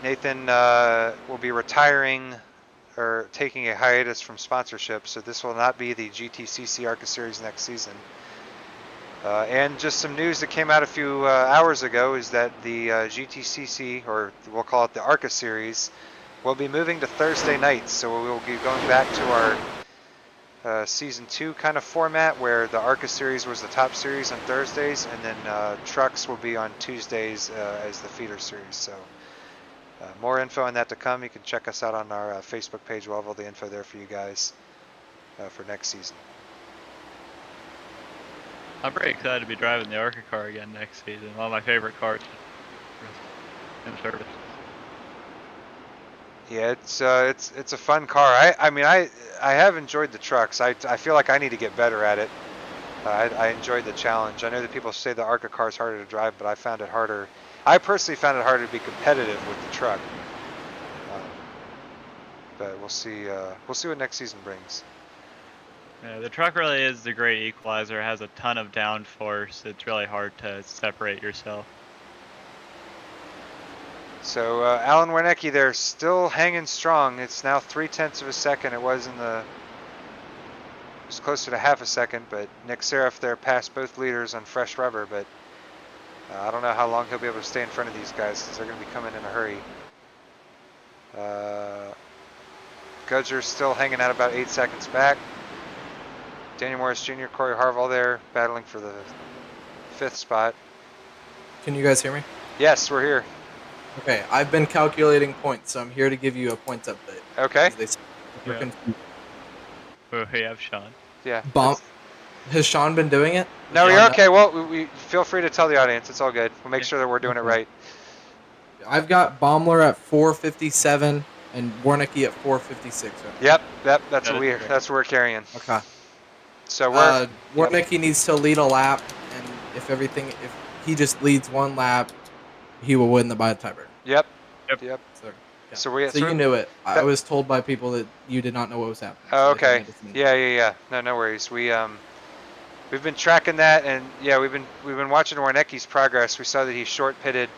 Nathan will be retiring or taking a hiatus from sponsorship, so this will not be the GTCC ARCA series next season. And just some news that came out a few hours ago is that the GTCC, or we'll call it the ARCA series, will be moving to Thursday nights, so we will be going back to our Season 2 kind of format where the ARCA series was the top series on Thursdays, and then trucks will be on Tuesdays as the feeder series. So more info on that to come. You can check us out on our Facebook page. We'll have all the info there for you guys for next season. I'm very excited to be driving the ARCA car again next season. One of my favorite cars in service. Yeah, it's a fun car. I mean I have enjoyed the trucks. I feel like I need to get better at it. I enjoyed the challenge. I know that people say the ARCA car is harder to drive, but I found it harder. I personally found it harder to be competitive with the truck. But we'll see what next season brings. Yeah, the truck really is the great equalizer. It has a ton of downforce. It's really hard to separate yourself. So Alan Warnecki there still hanging strong. It's now 0.3 of a second. It was closer to half a second, but Nick Seraph there passed both leaders on fresh rubber, but I don't know how long he'll be able to stay in front of these guys because they're going to be coming in a hurry. Gudger's still hanging out about 8 seconds back. Daniel Morris Jr., Corey Harvell there battling for the 5th spot. Can you guys hear me? Yes, we're here. Okay, I've been calculating points, so I'm here to give you a points update. Okay. They say we're confused. We have Sean. Yeah. Has Sean been doing it? No, Does you're Sean know? okay. Well, we feel free to tell the audience. It's all good. We'll make Yeah. sure that we're doing it Okay. right. I've got Baumler at 457 and Warnicki at 456 right now. Yep. That's That what is we're correct. that's what we're carrying. Okay. So we're Warnicki needs to lead a lap, and if he just leads one lap, he will win by the tiebreaker. Yep. Yep. Yep. So, yeah. So So you knew it. I that- was told by people that you did not know what was happening. Oh, so they told okay. me to send it. Yeah. No worries. We've been tracking that, and yeah, we've been watching Warnecki's progress. We saw that he short pitted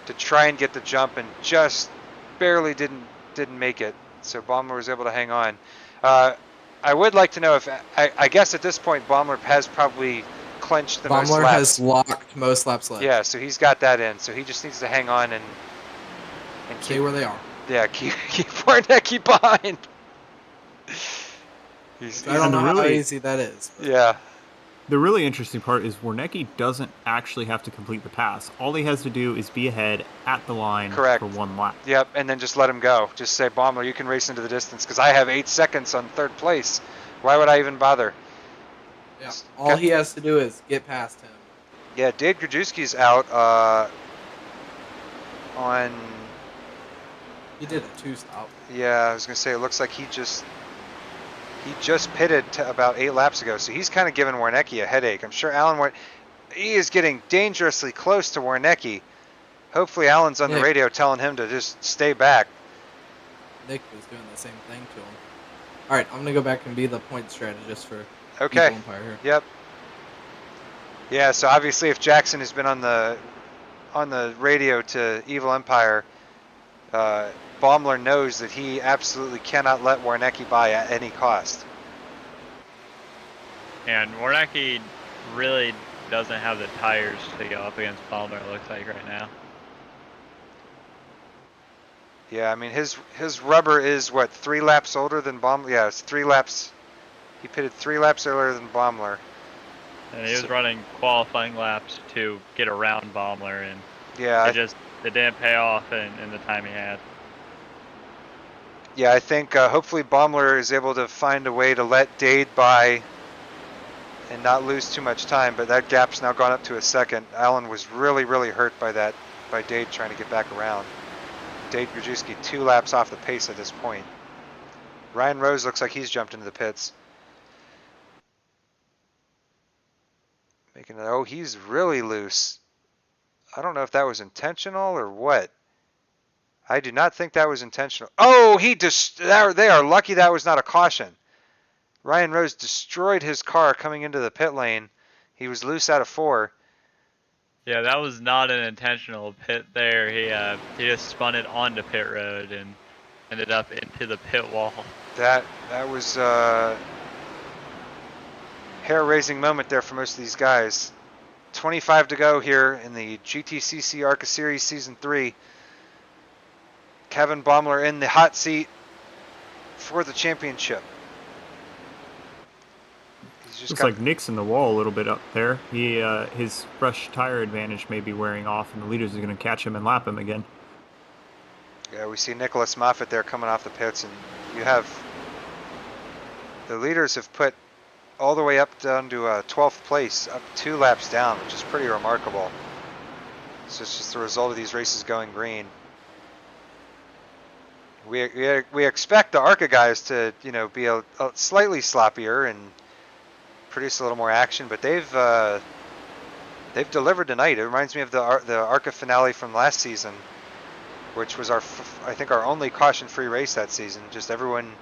to try and get the jump, and just barely didn't make it. So Baumler was able to hang on. I would like to know if I guess at this point Baumler has probably clinched the most Baumler laps. has locked most laps left. Yeah, so he's got that in. So he just needs to hang on and Stay where they are. yeah, keep Warnecki behind. I don't know how really- easy that is. But Yeah. The really interesting part is Warnecki doesn't actually have to complete the pass. All he has to do is be ahead at the line Correct. for one lap. Yep, and then just let him go. Just say, Baumler, you can race into the distance because I have 8 seconds on 3rd place. Why would I even bother? yeah. All he has to do is get past him. Yeah, Dave Grajewski's out on. He did a 2-stop. Yeah, I was gonna say it looks like he just pitted to about 8 laps ago, so he's kind of giving Warnecki a headache. I'm sure he is getting dangerously close to Warnecki. Hopefully, Alan's on the Nick. radio telling him to just stay back. Nick was doing the same thing to him. All right, I'm gonna go back and be the point strategist for Okay. Evil Empire here. Yep. Yeah, so obviously if Jackson has been on the radio to Evil Empire, Baumler knows that he absolutely cannot let Warnecki by at any cost. And Warnecki really doesn't have the tires to go up against Baumler, it looks like right now. Yeah, I mean his rubber is what, 3 laps older than Baumler? Yeah, it's 3 laps. He pitted 3 laps earlier than Baumler. And he was running qualifying laps to get around Baumler, and Yeah, it didn't pay off in the time he had. I think hopefully Baumler is able to find a way to let Dade by and not lose too much time, but that gap's now gone up to a second. Alan was really hurt by that, by Dade trying to get back around. Dade Grajewski 2 laps off the pace at this point. Ryan Rose looks like he's jumped into the pits. Oh, he's really loose. I don't know if that was intentional or what. I do not think that was intentional. Oh, they are lucky that was not a caution. Ryan Rose destroyed his car coming into the pit lane. He was loose out of 4. Yeah, that was not an intentional pit there. He just spun it onto pit road and ended up into the pit wall. That was hair-raising moment there for most of these guys. 25 to go here in the GTCC ARCA Series Season 3. Kevin Baumler in the hot seat for the championship. He's just Looks like Nick's in the wall a little bit up there. His fresh tire advantage may be wearing off, and the leaders are going to catch him and lap him again. Yeah, we see Nicholas Moffitt there coming off the pits, and you have the leaders have put all the way up down to 12th place, up 2 laps down, which is pretty remarkable. So it's just the result of these races going green. We expect the ARCA guys to be a slightly sloppier and produce a little more action, but they've delivered tonight. It reminds me of the ARCA finale from last season, which was I think our only caution-free race that season. Just everyone,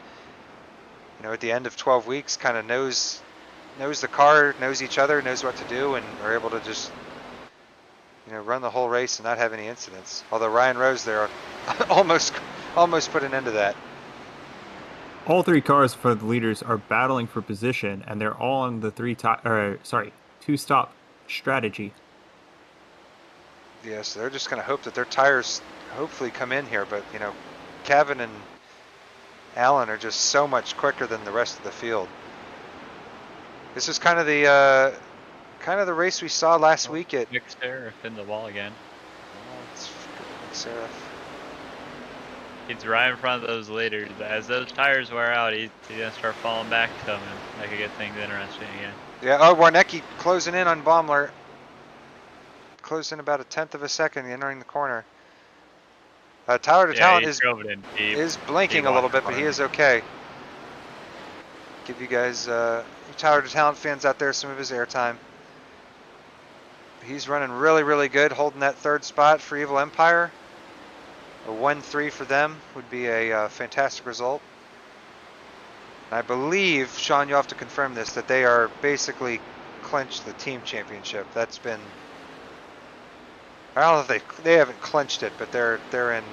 at the end of 12 weeks, kind of knows the car, knows each other, knows what to do, and are able to just run the whole race and not have any incidents. Although Ryan Rose there almost put an end to that. All 3 cars for the leaders are battling for position, and they're all on the 2-stop strategy. Yes, they're just going to hope that their tires hopefully come in here, but Kevin and Allen are just so much quicker than the rest of the field. This is kind of the race we saw last week at. Nick Seraph in the wall again. It's Seraph. He's right in front of those leaders. As those tires wear out, he's going to start falling back to them, and that could get things interesting again. Yeah, oh, Warnecki closing in on Baumler. Closing about 1/10 of a second, entering the corner. Tyler Yeah, DeTalent he drove it in deep. is He blinking a watched little the bit, but he corner. is okay. Give you guys, you Tyler DeTalent fans out there, some of his airtime. He's running really, really good, holding that 3rd spot for Evil Empire. A 1-3 for them would be a fantastic result. And I believe, Sean, you'll have to confirm this, that they are basically clinched the team championship. That's been, I don't know if they haven't clinched it, but they're in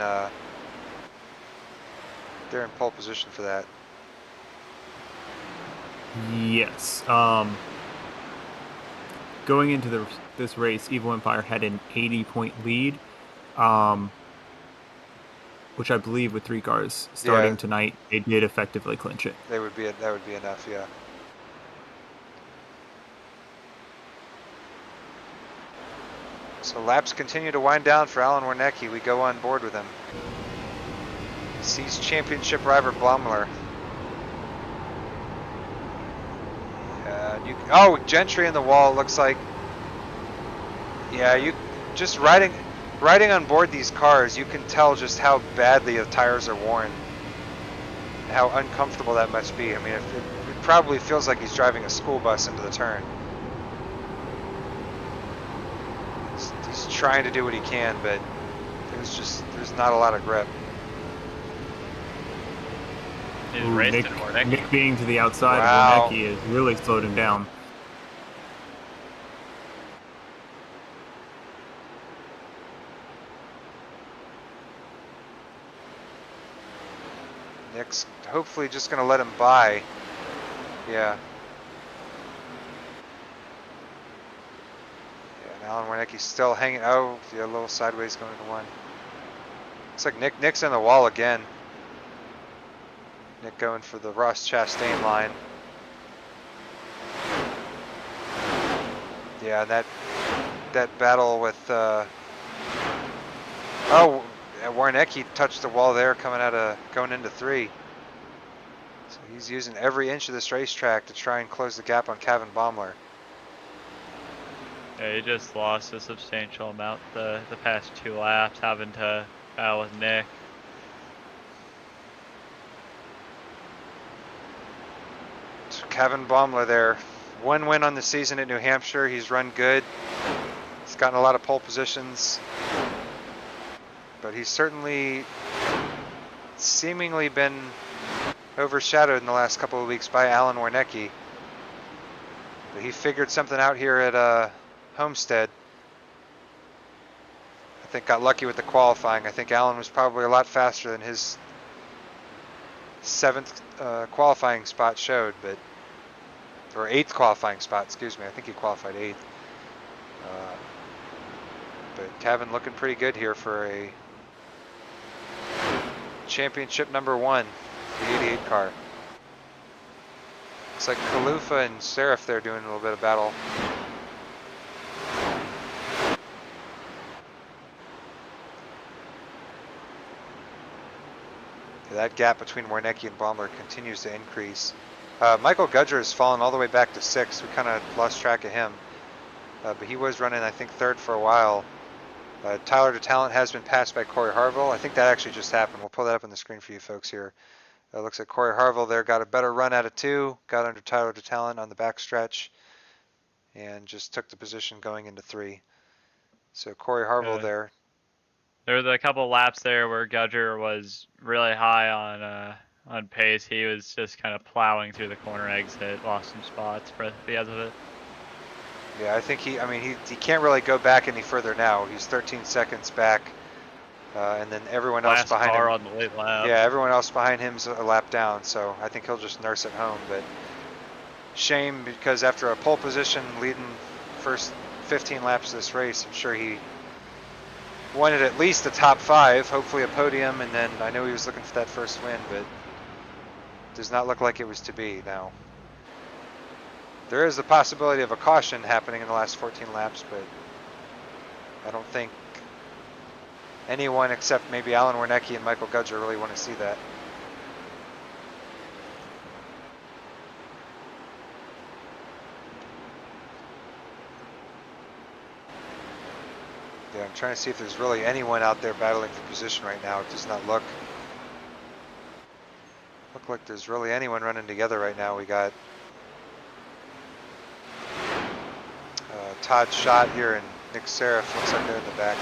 pole position for that. Yes. Going into this race, Evil Empire had an 80-point lead, which I believe with 3 cars starting tonight, they did effectively clinch it. That would be enough, yeah. So laps continue to wind down for Alan Warnecki. We go on board with him. He sees championship rival Baumler. Oh, Gentry in the wall, looks like. Yeah, you just riding on board these cars, you can tell just how badly the tires are worn. How uncomfortable that must be. I mean, it probably feels like he's driving a school bus into the turn. He's trying to do what he can, but there's not a lot of grip. He's racing Warnecki. Nick being to the outside Wow. of Warnecki has really slowed him down. Nick's hopefully just going to let him by. Yeah. Yeah, and Alan Warnecki's still hanging. Oh, yeah, a little sideways going to 1. Looks like Nick's in the wall again. Nick going for the Ross Chastain line. Yeah, that battle with Warnecki touched the wall there going into 3. So he's using every inch of this racetrack to try and close the gap on Kevin Baumler. Yeah, he just lost a substantial amount the past 2 laps, having to battle with Nick. So Kevin Baumler there. 1 win on the season at New Hampshire. He's run good. He's gotten a lot of pole positions. But he's certainly seemingly been overshadowed in the last couple of weeks by Alan Warnecki. But he figured something out here at Homestead. I think got lucky with the qualifying. I think Alan was probably a lot faster than his 7th qualifying spot showed, or 8th qualifying spot, excuse me. I think he qualified 8th. But Kevin looking pretty good here for a championship #1, the 88 car. Looks like Kalufa and Seraph there doing a little bit of battle. That gap between Warnecki and Baumler continues to increase. Michael Gudger has fallen all the way back to 6th. We kind of lost track of him. But he was running, I think, 3rd for a while. Tyler DeTalent has been passed by Corey Harville. I think that actually just happened. We'll pull that up on the screen for you folks here. Looks like Corey Harville there got a better run out of 2, got under Tyler DeTalent on the backstretch, and just took the position going into 3. So Corey Harville there. There was a couple laps there where Gudger was really high on pace. He was just kind of plowing through the corner exit, lost some spots because of it. Yeah, I think he can't really go back any further now. He's 13 seconds back, and then everyone else behind him. on the late lap. Yeah, everyone else behind him's a lap down, so I think he'll just nurse it home. But shame, because after a pole position leading first 15 laps of this race, I'm sure he wanted at least the top 5, hopefully a podium, and then I know he was looking for that first win, but does not look like it was to be now. There is the possibility of a caution happening in the last 14 laps, but I don't think anyone except maybe Alan Warnecki and Michael Gudger really want to see that. Yeah, I'm trying to see if there's really anyone out there battling for position right now. It does not look like there's really anyone running together right now. We got Todd Schott here and Nick Seraph. Looks like they're in the back.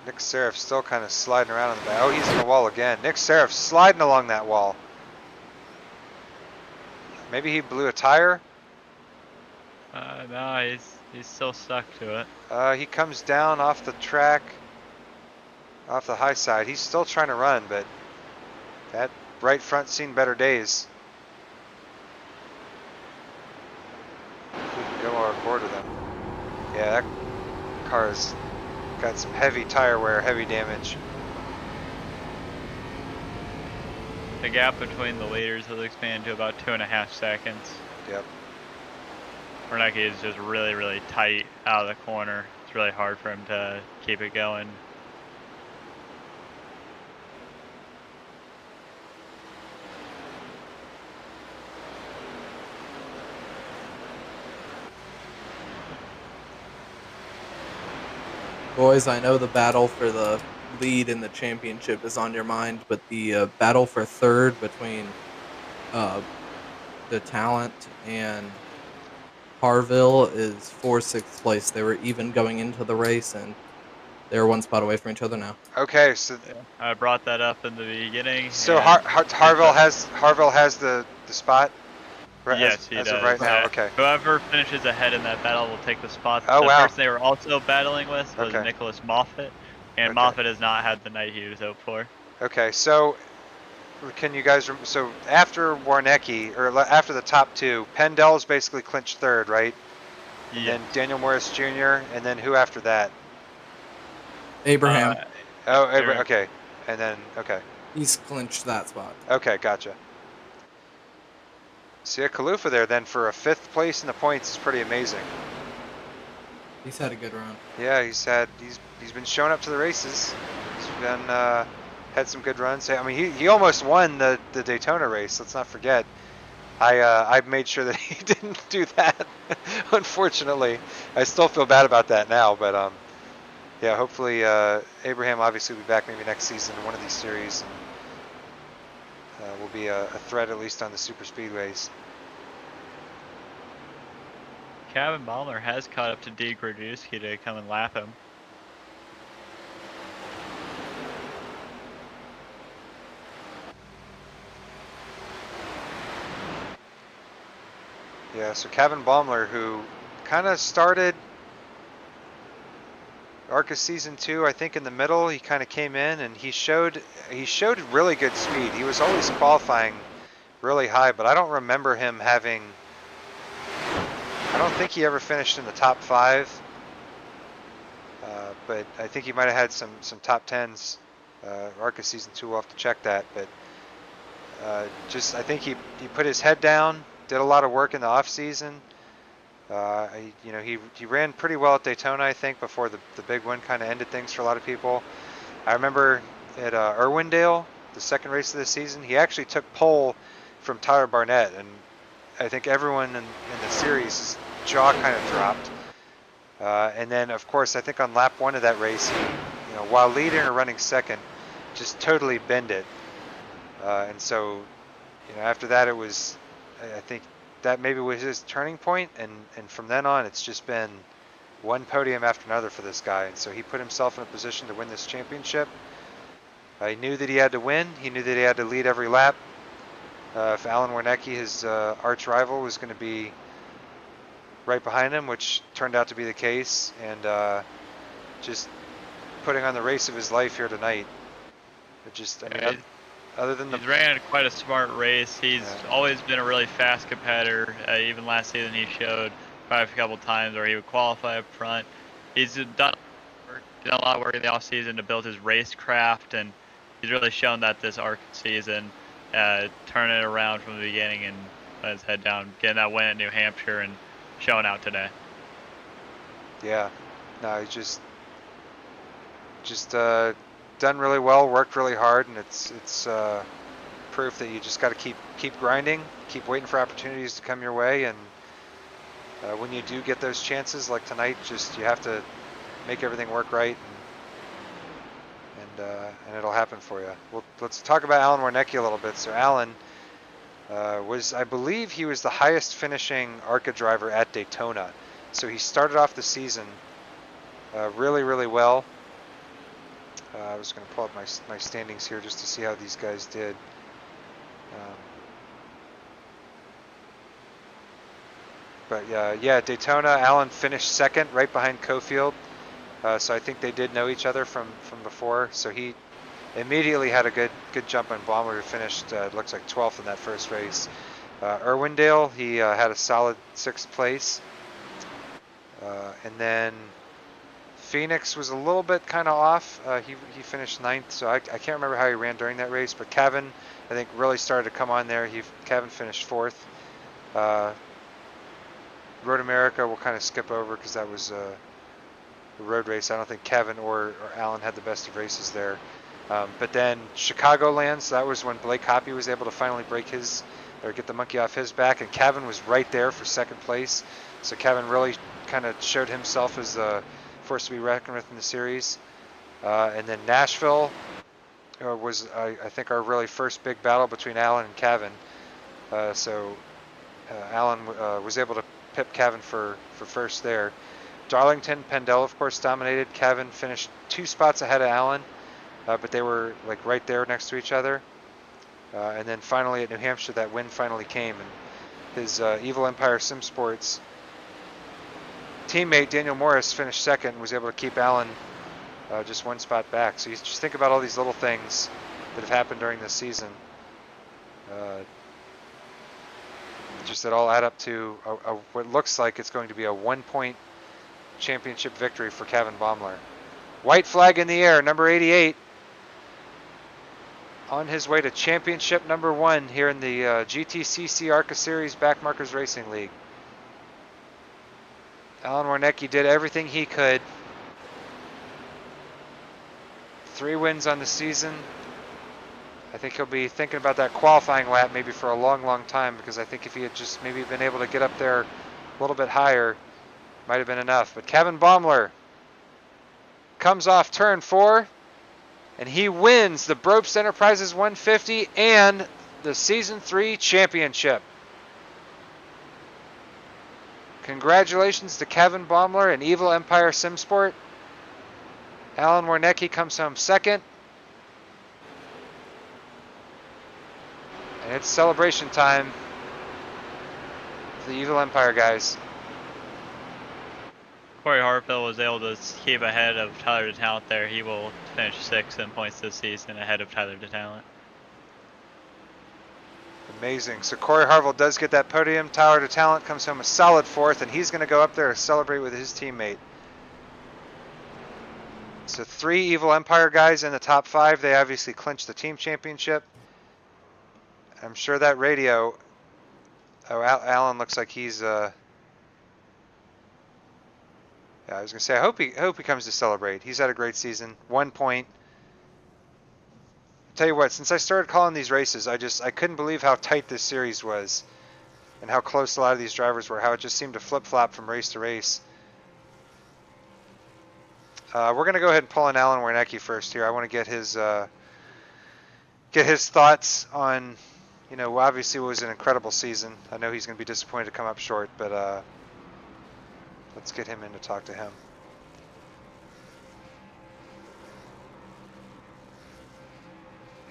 Nick Seraph still kind of sliding around in the back. Oh, he's in the wall again. Nick Seraph sliding along that wall. Maybe he blew a tire. No, he's still stuck to it. He comes down off the track, off the high side. He's still trying to run, but that right front seen better days. If we can go our quarter them. Yeah, that car's got some heavy tire wear, heavy damage. The gap between the leaders has expanded to about 2.5 seconds. Yep. Warnecki is just really, really tight out of the corner. It's really hard for him to keep it going. Boys, I know the battle for the lead in the championship is on your mind, but the battle for third between the Talent and Harville is for 6th place. They were even going into the race, and they're one spot away from each other now. Okay, so I brought that up in the beginning. so Harville has the spot. Right, Yes, he as does. of right now. Okay. Whoever finishes ahead in that battle will take the spot. Oh, the wow. person they were also battling with was Okay. Nicholas Moffat, and Okay. Moffat has not had the night he was hoped for. Okay, so can you guys? So after Warnecki, or after the top two, Pendell's basically clinched third, right? And Yeah. then Daniel Morris Jr. And then who after that? Abraham, Oh, Aaron. okay. And then okay, he's clinched that spot. okay, gotcha. See a Kalufa there then for a 5th place in the points is pretty amazing. He's had a good run. Yeah, he's been showing up to the races. He's been had some good runs. I mean, he almost won the Daytona race. Let's not forget. I made sure that he didn't do that. Unfortunately, I still feel bad about that now. But yeah, hopefully Abraham obviously will be back maybe next season in one of these series, and will be a threat at least on the super speedways. Kevin Baumler has caught up to D. Grodowski to come and lap him. Yeah, so Kevin Baumler, who kind of started ARCA Season 2, I think in the middle, he kind of came in and he showed really good speed. He was always qualifying really high, but I don't remember him having, I don't think he ever finished in the top 5, but I think he might have had some top 10s. ARCA Season 2, we'll have to check that, but just I think he put his head down, did a lot of work in the off season. He ran pretty well at Daytona, I think, before the big one kind of ended things for a lot of people. I remember at Irwindale, the second race of the season, he actually took pole from Tyler Barnett, and I think everyone in the series' jaw kind of dropped. And then, of course, I think on lap 1 of that race, he, while leading or running second, just totally bent it. And so, after that, it was, I think that maybe was his turning point, and from then on, it's just been one podium after another for this guy. And so he put himself in a position to win this championship. He knew that he had to win. He knew that he had to lead every lap. If Alan Warnecki, his arch rival, was going to be right behind him, which turned out to be the case, and just putting on the race of his life here tonight. It just, other than He's ran quite a smart race. He's Yeah. always been a really fast competitor. Even last season, he showed probably a couple times where he would qualify up front. He's done a lot of work in the off season to build his racecraft, and he's really shown that this ARCA season, turning it around from the beginning and let his head down, getting that win at New Hampshire, and showing out today. Yeah, no, he's just done really well, worked really hard, and it's proof that you just got to keep grinding, keep waiting for opportunities to come your way, and when you do get those chances like tonight, just you have to make everything work right, and it'll happen for you. Well, let's talk about Alan Warnecki a little bit. So Alan I believe he was the highest finishing ARCA driver at Daytona. So he started off the season really, really well. I was going to pull up my standings here just to see how these guys did. But yeah, Daytona, Alan finished second, right behind Cofield. So I think they did know each other from before. So he immediately had a good jump on Baumler, who finished looks like 12th in that first race. Irwindale, he had a solid 6th place. And then Phoenix was a little bit kind of off. He finished 9th, so I can't remember how he ran during that race. But Cavan, I think, really started to come on there. Cavan finished 4th. Road America we'll kind of skip over because that was a road race. I don't think Cavan or Alan had the best of races there. But then Chicagoland, so that was when Blake Hoppy was able to finally get the monkey off his back, and Cavan was right there for 2nd place. So Cavan really kind of showed himself as a force to be reckoned with in the series. And then Nashville was, I think, our really first big battle between Alan and Cavan. So Alan was able to pip Cavan for first there. Darlington, Pendel, of course, dominated. Cavan finished 2 spots ahead of Alan, but they were like right there next to each other. And then finally at New Hampshire, that win finally came, and his Evil Empire Sim Sports teammate Daniel Morris finished 2nd and was able to keep Alan just 1 spot back. So you just think about all these little things that have happened during this season. Just that all add up to what looks like it's going to be a 1-point championship victory for Cavan Baumler. White flag in the air, number 88. On his way to championship number 1 here in the GTCC ARCA Series Backmarkers Racing League. Alan Warnecki did everything he could. 3 wins on the season. I think he'll be thinking about that qualifying lap maybe for a long, long time, because I think if he had just maybe been able to get up there a little bit higher, might have been enough. But Cavan Baumler comes off turn 4, and he wins the Brobst Enterprises 150 and the Season 3 championship. Congratulations to Cavan Baumler and Evil Empire Simsport. Alan Warnecki comes home 2nd. And it's celebration time for the Evil Empire guys. Corey Hartville was able to keep ahead of Tyler DeTalent there. He will finish 6th in points this season, ahead of Tyler DeTalent. Amazing. So Corey Harville does get that podium. Tyler DeTalent comes home a solid 4th, and he's going to go up there to celebrate with his teammate. So 3 Evil Empire guys in the top 5. They obviously clinched the team championship. I'm sure that radio. Oh, Alan looks like he's. Yeah, I was gonna say. I hope he comes to celebrate. He's had a great season. 1 point. Tell you what, since I started calling these races, I couldn't believe how tight this series was, and how close a lot of these drivers were. How it just seemed to flip flop from race to race. We're gonna go ahead and pull in Alan Warnecki first here. I want to get his thoughts on. You know, obviously it was an incredible season. I know he's going to be disappointed to come up short, but let's get him in to talk to him.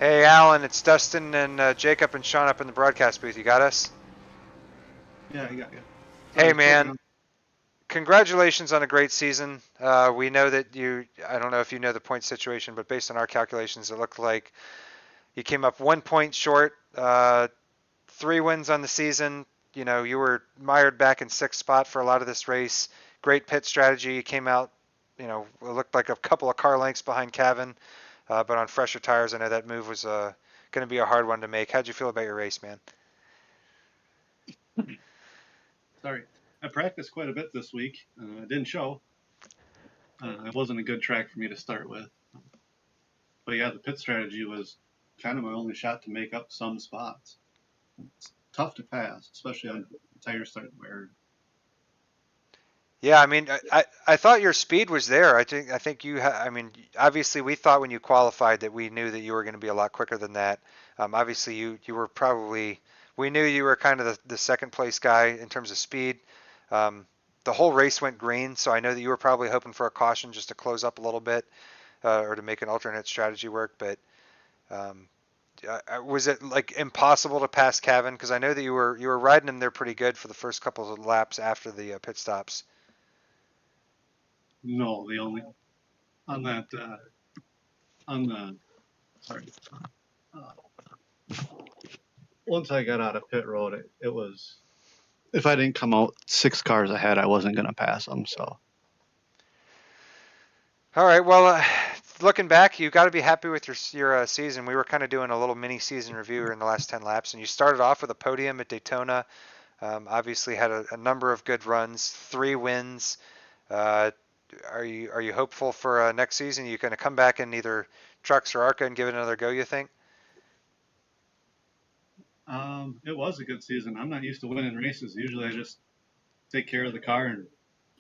Hey, Alan, it's Dustin and Jacob and Sean up in the broadcast booth. You got us? Yeah, I got you. Hey, man. Congratulations on a great season. We know that I don't know if you know the point situation, but based on our calculations, it looked like you came up 1 point short, 3 wins on the season. You know, you were mired back in 6th spot for a lot of this race. Great pit strategy. You came out, you know, it looked like a couple of car lengths behind Cavan, but on fresher tires, I know that move was going to be a hard one to make. How'd you feel about your race, man? Sorry. I practiced quite a bit this week. It didn't show. It wasn't a good track for me to start with. But yeah, the pit strategy was kind of my only shot to make up some spots. It's tough to pass, especially on tires starting to wear. Yeah, I mean, I thought your speed was there. I think I mean, obviously we thought when you qualified that we knew that you were going to be a lot quicker than that. Obviously you were probably we knew you were kind of the second place guy in terms of speed. Um, the whole race went green, so I know that you were probably hoping for a caution just to close up a little bit or to make an alternate strategy work. But um, was it like impossible to pass Kevin? Because I know that you were riding him there pretty good for the first couple of laps after the pit stops. No, the only on that on the sorry. Uh, Once I got out of pit road, it was if I didn't come out 6 cars ahead, I wasn't gonna pass them. So All right. Well, looking back, you got to be happy with your season. We were kind of doing a little mini season review in the last 10 laps, and you started off with a podium at Daytona. Obviously, had a number of good runs, 3 wins. Uh, are you hopeful for next season? You going to come back in either trucks or ARCA and give it another go? You think? it was a good season. I'm not used to winning races. Usually, I just take care of the car and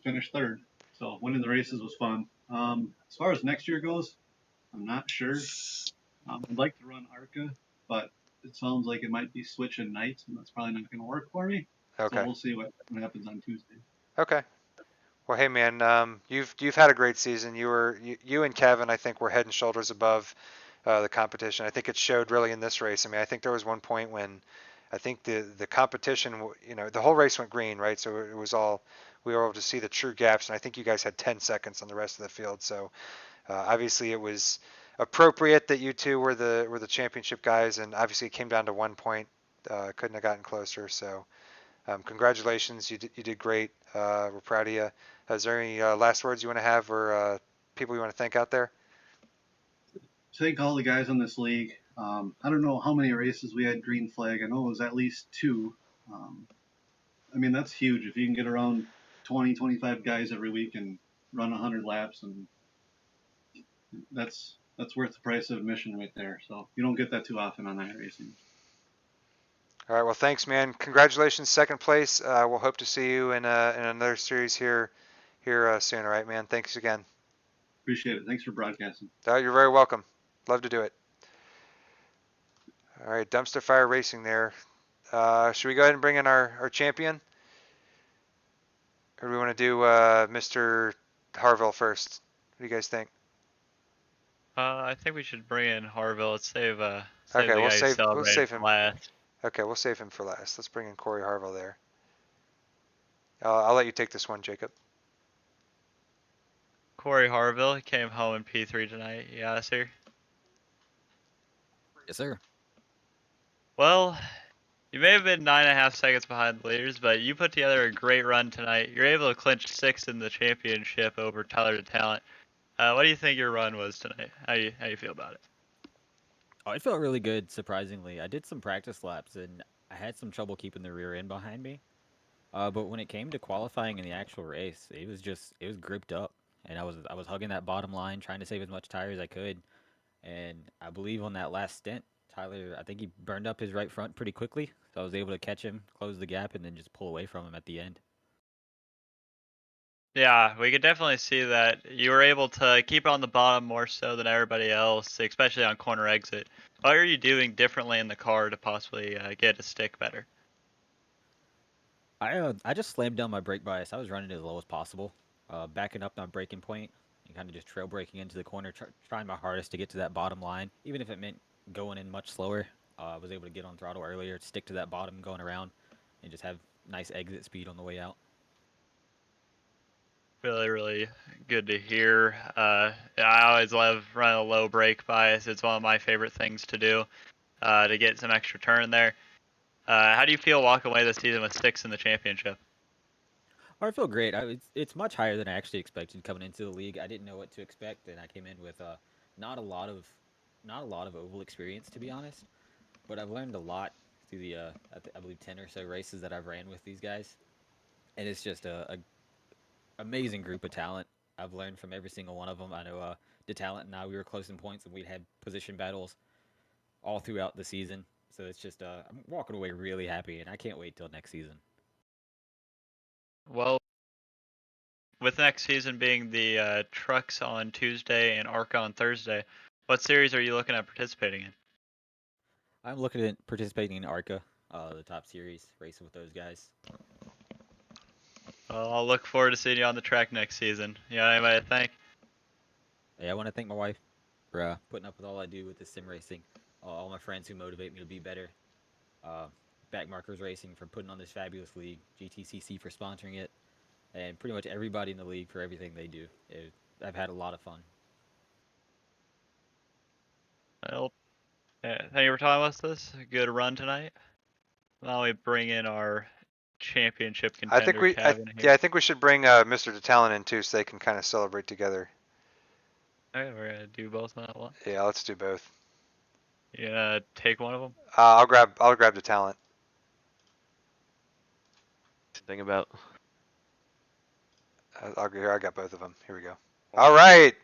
finish third. So winning the races was fun. As far as next year goes, I'm not sure. I'd like to run ARCA, but it sounds like it might be switching nights, and that's probably not going to work for me. So Okay. we'll see what happens on Tuesday. Okay. Well, hey man, you've had a great season. You and Kevin, I think, were head and shoulders above the competition. I think it showed really in this race. I mean, I think there was one point when I think the competition, the whole race went green, right? So it was all we were able to see the true gaps, and I think you guys had 10 seconds on the rest of the field. So obviously it was appropriate that you two were the championship guys, and obviously it came down to 1 point. Couldn't have gotten closer. So congratulations, you did great. We're proud of you. Is there any last words you want to have, or people you want to thank out there? Thank all the guys in this league. I don't know how many races we had green flag. I know it was at least 2. Um, I mean, that's huge. If you can get around 20, 25 guys every week and run 100 laps, and that's worth the price of admission right there. So you don't get that too often on iRacing. All right. Well, thanks, man. Congratulations, second place. We'll hope to see you in another series here soon. All right, man. Thanks again. Appreciate it. Thanks for broadcasting. You're very welcome. Love to do it. All right, dumpster fire racing there. Should we go ahead and bring in our champion? Or do we want to do Mr. Harville first? What do you guys think? I think we should bring in Harville. Let's save Okay, the we'll guy who's we'll save celebrating him. last. Okay, we'll save him for last. Let's bring in Corey Harville there. I'll let you take this one, Jacob. Corey Harville, he came home in P3 tonight. You got us here? Yes, sir. Well, you may have been 9.5 seconds behind the leaders, but you put together a great run tonight. You're able to clinch 6th in the championship over Tyler the Talent. What do you think your run was tonight? How you feel about it? Oh, it felt really good, surprisingly. I did some practice laps, and I had some trouble keeping the rear end behind me. But when it came to qualifying in the actual race, it was gripped up, and I was hugging that bottom line, trying to save as much tire as I could. And I believe on that last stint, Tyler, I think he burned up his right front pretty quickly, so I was able to catch him, close the gap, and then just pull away from him at the end. Yeah, we could definitely see that you were able to keep on the bottom more so than everybody else, especially on corner exit. What are you doing differently in the car to possibly get it to stick better? I just slammed down my brake bias. I was running as low as possible, backing up on braking point, and kind of just trail braking into the corner, trying my hardest to get to that bottom line, even if it meant going in much slower. I was able to get on throttle earlier, stick to that bottom going around, and just have nice exit speed on the way out. Really, really good to hear. I always love running a low brake bias. It's one of my favorite things to do to get some extra turn there. How do you feel walking away this season with 6th in the championship? Oh, I feel great. It's much higher than I actually expected coming into the league. I didn't know what to expect, and I came in with not a lot of not a lot of oval experience, to be honest. But I've learned a lot through the I believe 10 or so races that I've ran with these guys, and it's just a amazing group of talent. I've learned from every single one of them. I know the talent and I, we were close in points, and we'd had position battles all throughout the season. So it's just I'm walking away really happy, and I can't wait till next season. Well, with next season being the trucks on Tuesday and ARCA on Thursday, what series are you looking at participating in? I'm looking at participating in ARCA, the top series, racing with those guys. Well, I'll look forward to seeing you on the track next season. You got anybody to thank? Hey, I want to thank my wife for putting up with all I do with this sim racing. All my friends who motivate me to be better. Backmarkers Racing for putting on this fabulous league. GTCC for sponsoring it. And pretty much everybody in the league for everything they do. I've had a lot of fun. Well, thank you for talking with us. Good run tonight. Now we bring in our championship I think contender cabin here. yeah, I think we should bring Mr. DeTalon in too, so they can kind of celebrate together. Okay, we're gonna do both on that one. Yeah, let's do both. You gonna take one of them? I'll grab the talent. Thing about I got both of them. Here we go. All right,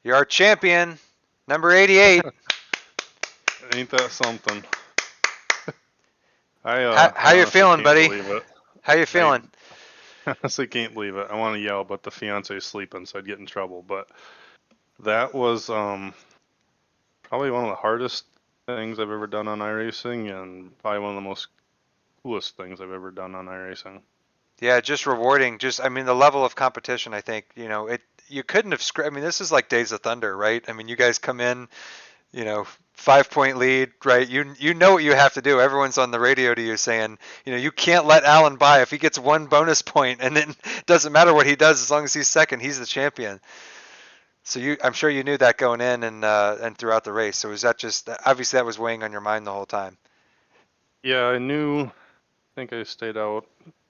you're our champion, number 88. Ain't that something? How you feeling, buddy? How you feeling? I honestly can't believe it. I want to yell, but the fiance's sleeping, so I'd get in trouble. But that was probably one of the hardest things I've ever done on iRacing, and probably one of the most coolest things I've ever done on iRacing. Yeah, just rewarding. I mean, the level of competition. I think you couldn't have. I mean, this is like Days of Thunder, right? I mean, you guys come in, 5-point lead, right? You know what you have to do. Everyone's on the radio to you saying, you can't let Alan by. If he gets one bonus point, and then doesn't matter what he does, as long as he's second, he's the champion. So I'm sure you knew that going in and throughout the race. So was that just obviously that was weighing on your mind the whole time? Yeah, I knew. I think I stayed out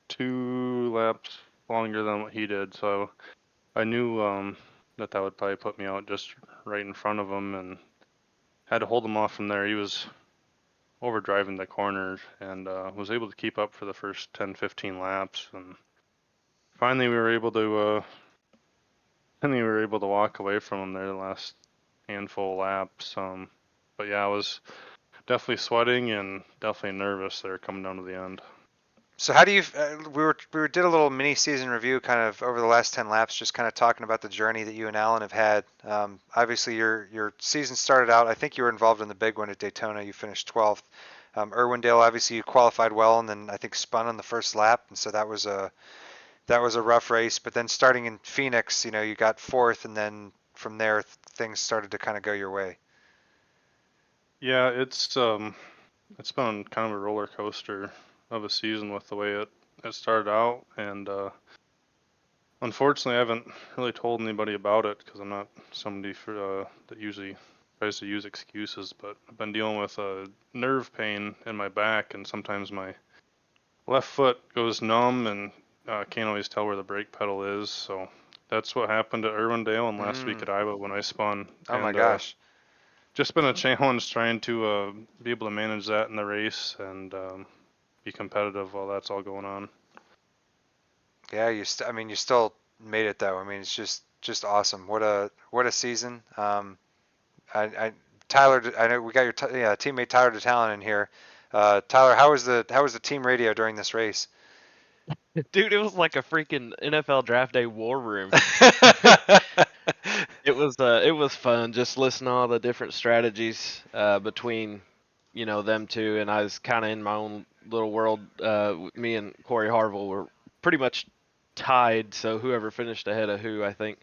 2 laps longer than what he did, so I knew that would probably put me out just right in front of him, and had to hold him off from there. He was overdriving the corner and was able to keep up for the first 10-15 laps, and finally we were able to walk away from him there the last handful of laps. But yeah, I was definitely sweating and definitely nervous there coming down to the end. So how do you? We did a little mini season review kind of over the last 10 laps, just kind of talking about the journey that you and Alan have had. Obviously, your season started out. I think you were involved in the big one at Daytona. You finished 12th. Irwindale, obviously, you qualified well, and then I think spun on the first lap, and so that was a rough race. But then starting in Phoenix, you got 4th, and then from there things started to kind of go your way. Yeah, it's been kind of a roller coaster of a season with the way it started out, and unfortunately I haven't really told anybody about it because I'm not somebody that usually tries to use excuses, but I've been dealing with a nerve pain in my back, and sometimes my left foot goes numb and can't always tell where the brake pedal is, so that's what happened at Irwindale and last week at Iowa when I spun. Oh my gosh. Just been a challenge trying to be able to manage that in the race and be competitive while that's all going on. Yeah, you still made it though. I mean, it's just awesome. What a season. Tyler, I know we got your teammate Tyler DeTalon in here. Tyler, how was the team radio during this race? dude, it was like a freaking NFL draft day war room. It was fun just listening to all the different strategies between them two, and I was kind of in my own little world. Me and Corey Harville were pretty much tied, so whoever finished ahead of who, I think,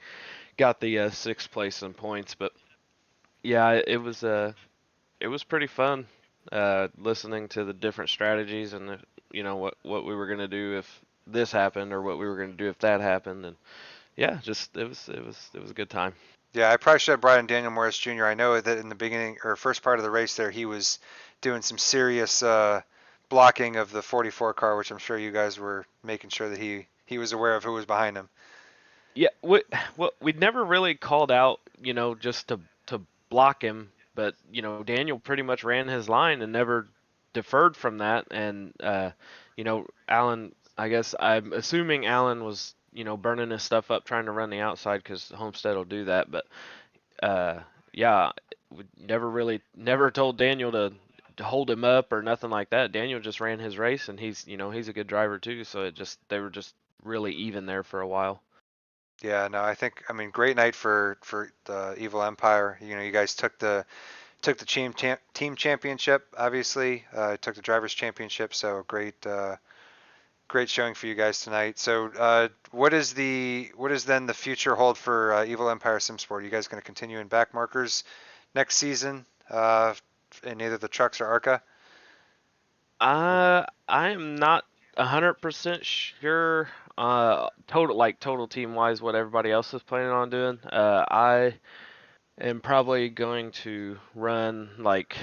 got the 6th place in points. But yeah, it was pretty fun listening to the different strategies and what we were gonna do if this happened or what we were gonna do if that happened, and yeah, just it was a good time. Yeah, I probably should have brought in Daniel Morris Jr. I know that in the beginning or first part of the race there, he was doing some serious blocking of the 44 car, which I'm sure you guys were making sure that he was aware of who was behind him. Yeah, we'd never really called out, just to block him, but Daniel pretty much ran his line and never deferred from that, and Alan, I guess I'm assuming Alan was burning his stuff up trying to run the outside because Homestead will do that, but yeah, we never told Daniel to hold him up or nothing like that. Daniel just ran his race, and he's a good driver too, so they were just really even there for a while. Yeah, no, I mean, great night for the Evil Empire. You guys took the team championship, obviously. Took the drivers championship, so great showing for you guys tonight. So, what does then the future hold for Evil Empire SimSport? Are you guys going to continue in Backmarkers next season, in either the trucks or ARCA? I am not 100% sure. Total team wise, what everybody else is planning on doing. I am probably going to run like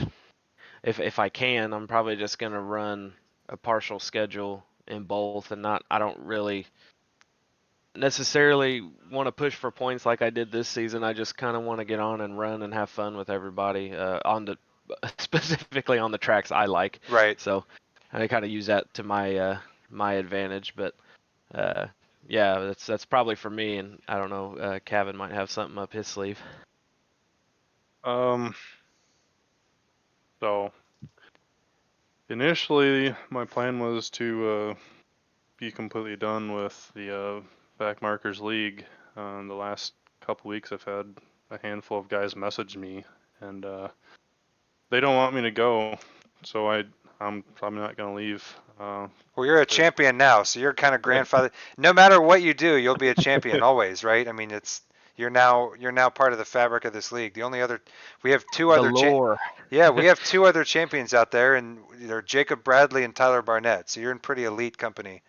if I can, I'm probably just gonna run a partial schedule in both, and not. I don't really necessarily want to push for points like I did this season. I just kind of want to get on and run and have fun with everybody on the specifically on the tracks I like. Right. So I kind of use that to my advantage. But yeah, that's probably for me. And I don't know, Kevin might have something up his sleeve. So initially, my plan was to be completely done with the Backmarkers League. The last couple weeks, I've had a handful of guys message me, and they don't want me to go, so I'm probably not gonna leave. Well, you're a champion now, so you're kind of grandfather. No matter what you do, you'll be a champion always, right? I mean, you're now part of the fabric of this league. The only other we have two The other lore. yeah, we have two other champions out there, and they're Jacob Bradley and Tyler Barnett. So you're in pretty elite company.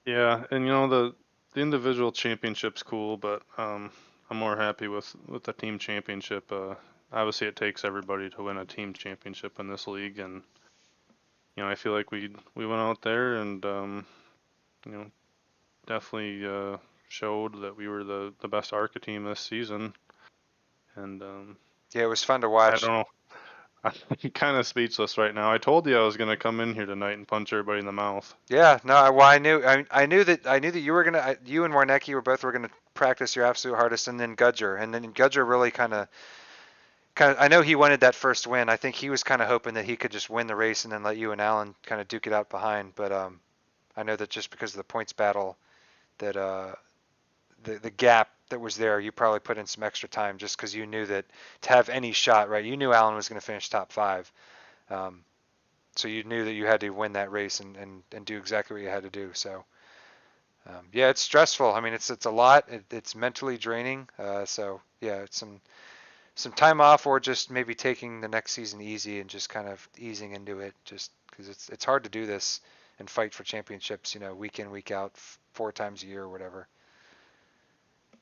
Yeah, and the individual championship's cool, but I'm more happy with the team championship. Obviously, it takes everybody to win a team championship in this league, and I feel like we went out there and definitely showed that we were the best ARCA team this season. And Yeah, it was fun to I watch. don't know. I'm kind of speechless right now. I told you I was gonna come in here tonight and punch everybody in the mouth. Yeah, no, well, I knew that you were gonna, you and Warnecki were gonna practice your absolute hardest, and then Gudger really I know he wanted that first win. I think he was kind of hoping that he could just win the race and then let you and Alan kind of duke it out behind. But I know that just because of the points battle, that the gap that was there, you probably put in some extra time just because you knew that to have any shot, right? You knew Alan was going to finish top 5. So you knew that you had to win that race and do exactly what you had to do. So yeah, it's stressful. I mean, it's a lot. It's mentally draining. So yeah, it's some time off, or just maybe taking the next season easy and just kind of easing into it, just because it's hard to do this and fight for championships, week in, week out, 4 times a year or whatever.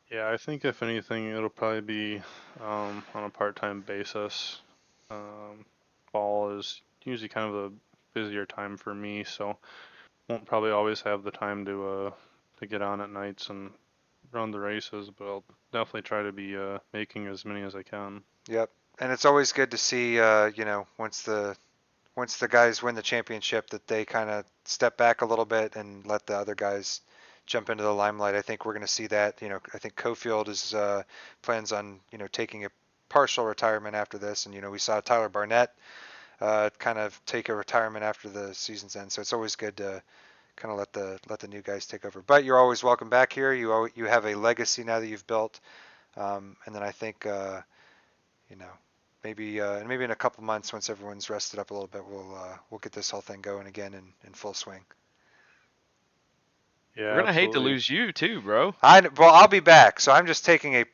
Yeah, I think if anything, it'll probably be on a part-time basis. Fall is usually kind of a busier time for me, so won't probably always have the time to get on at nights and run the races, but I'll definitely try to be making as many as I can. Yep, and it's always good to see, once the guys win the championship, that they kind of step back a little bit and let the other guys jump into the limelight. I think we're going to see that. I think Cofield is plans on taking a partial retirement after this, and we saw Tyler Barnett kind of take a retirement after the season's end. So it's always good to kind of let the new guys take over. But you're always welcome back here. You have a legacy now that you've built, and then I think maybe in a couple months, once everyone's rested up a little bit, we'll get this whole thing going again in full swing. Yeah, We're gonna hate to absolutely. lose you too, bro. Well, I'll be back. So I'm just taking a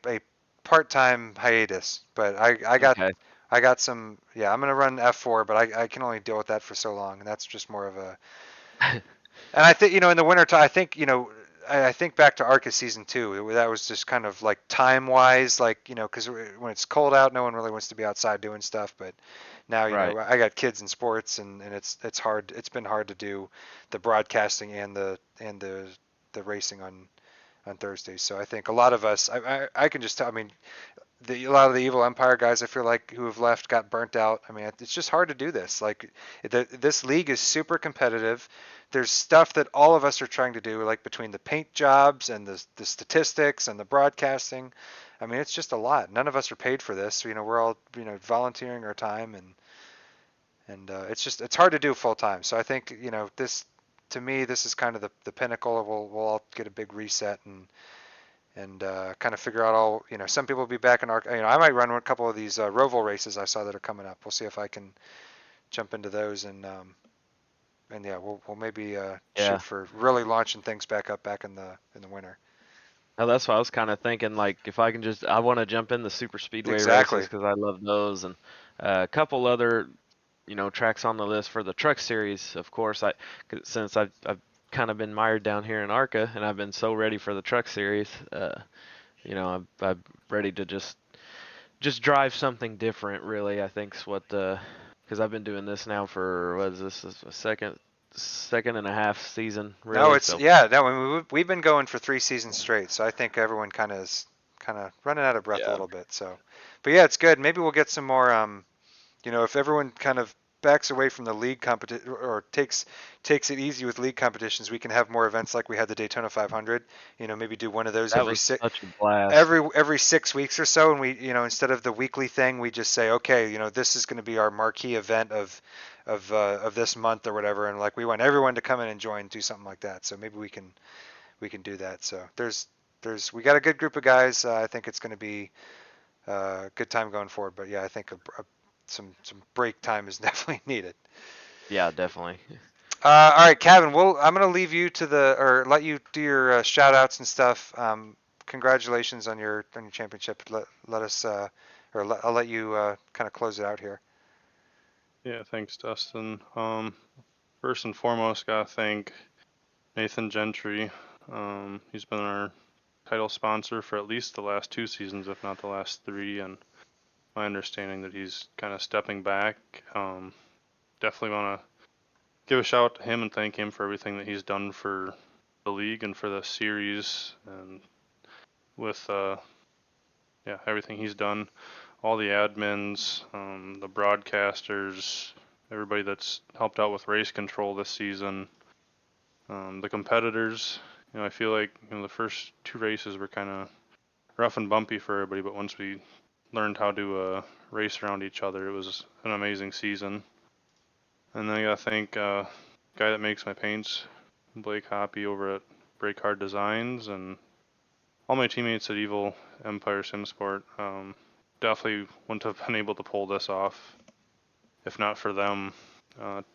part-time hiatus, but I got Okay. I got some. Yeah, I'm gonna run F4, but I can only deal with that for so long, and that's just more of a. And I think in the winter time, I think I think back to ARCA season 2. That was just kind of like time-wise, like because when it's cold out, no one really wants to be outside doing stuff. But now Right. I got kids in sports, and it's hard. It's been hard to do the broadcasting and the racing on Thursdays. So I think a lot of us, I can just tell. I mean, a lot of the Evil Empire guys, I feel like, who have left got burnt out. I mean, it's just hard to do this. Like, this league is super competitive. There's stuff that all of us are trying to do, like between the paint jobs and the statistics and the broadcasting. I mean, it's just a lot. None of us are paid for this. We're all volunteering our time, and it's hard to do full time. So I think this to me, this is kind of the pinnacle. We'll all get a big reset and kind of figure out all, some people will be back in ARCA. I might run a couple of these Roval races I saw that are coming up. We'll see if I can jump into those and yeah, we'll maybe Yeah. shoot for really launching things back up back in the winter. Oh, that's what I was kind of thinking. Like, if I can I want to jump in the super speedway Exactly. races because I love those, and a couple other, tracks on the list for the truck series. Of course, since I've kind of been mired down here in ARCA, and I've been so ready for the truck series. I'm ready to just drive something different. Really, I think's what because I've been doing this now for what is this a second and a half season, really. No, it's So no. I mean, we've been going for 3 seasons straight, so I think everyone kind of is running out of breath a yeah, little bit. So, but yeah, it's good. Maybe we'll get some more. If everyone kind of backs away from the league competition or takes it easy with league competitions, we can have more events like we had the Daytona 500. Maybe do one of those that every was six such a blast. every 6 weeks or so, and we instead of the weekly thing, we just say, okay, this is going to be our marquee event of this month or whatever, and like we want everyone to come in and join, do something like that. So maybe we can do that. So we got a good group of guys. I think it's going to be a good time going forward. But yeah, I think some break time is definitely needed. Yeah, definitely. All right, Kevin. I'm going to leave you or let you do your shout outs and stuff. Congratulations on your championship. Let us I'll let you kind of close it out here. Yeah, thanks, Dustin. First and foremost, gotta thank Nathan Gentry. He's been our title sponsor for at least the last 2 seasons, if not the last 3, and my understanding that he's kind of stepping back. Definitely want to give a shout out to him and thank him for everything that he's done for the league and for the series, and with everything he's done, all the admins, the broadcasters, everybody that's helped out with race control this season, the competitors. I feel like the first 2 races were kind of rough and bumpy for everybody, but once we learned how to race around each other, it was an amazing season. And then I gotta thank guy that makes my paints, Blake Hoppy over at Break Hard Designs, and all my teammates at Evil Empire Simsport. Definitely wouldn't have been able to pull this off if not for them.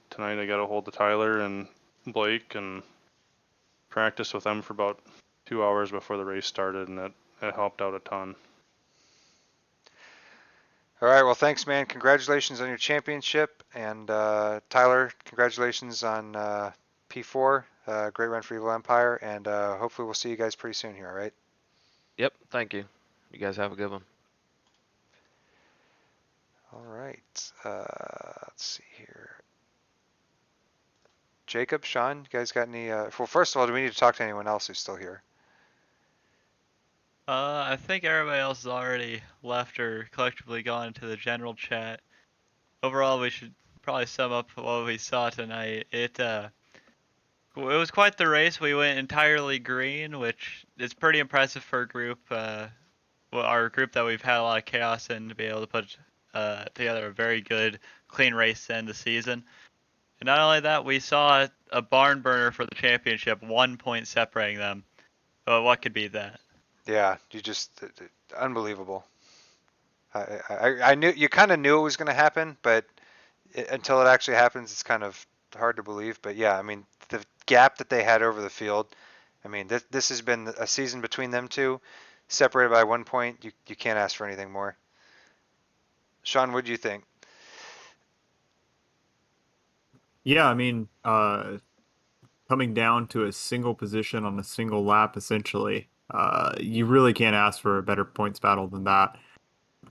Tonight I got a hold of Tyler and Blake and practiced with them for about 2 hours before the race started, and that helped out a ton. All right. Well, thanks, man. Congratulations on your championship, and Tyler, congratulations on P4. Great run for Evil Empire, and hopefully we'll see you guys pretty soon here. All right. Yep, thank you. You guys have a good one. All right. Let's see here. Jacob, Sean, you guys got any? Well, first of all, do we need to talk to anyone else who's still here? I think everybody else has already left or collectively gone into the general chat. Overall, we should probably sum up what we saw tonight. It was quite the race. We went entirely green, which is pretty impressive for a group. Our group that we've had a lot of chaos in, to be able to put together a very good, clean race to end the season. And not only that, we saw a barn burner for the championship, 1 point separating them. But what could be that? Yeah, you just unbelievable. I knew you kind of knew it was going to happen, but until it actually happens, it's kind of hard to believe. But yeah, I mean, the gap that they had over the field. I mean, this has been a season between them two, separated by 1 point. You can't ask for anything more. Sean, what do you think? Yeah, I mean, coming down to a single position on a single lap, essentially, you really can't ask for a better points battle than that.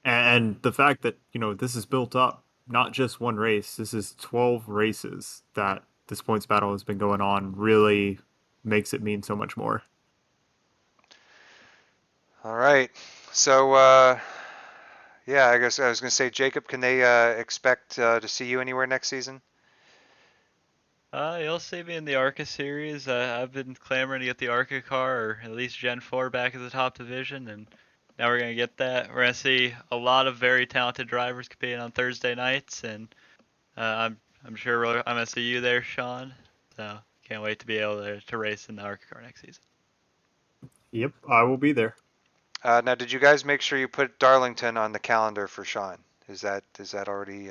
And the fact that, this is built up, not just one race, this is 12 races that this points battle has been going on, really makes it mean so much more. All right. So, yeah, I guess I was going to say, Jacob, can they expect to see you anywhere next season? You'll see me in the ARCA series. I've been clamoring to get the ARCA car, or at least Gen 4, back at the top division, and now we're going to get that. We're going to see a lot of very talented drivers competing on Thursday nights, and I'm sure I'm going to see you there, Sean. So Can't wait to be able to race in the ARCA car next season. Yep, I will be there. Now, did you guys make sure you put Darlington on the calendar for Sean? Is that already?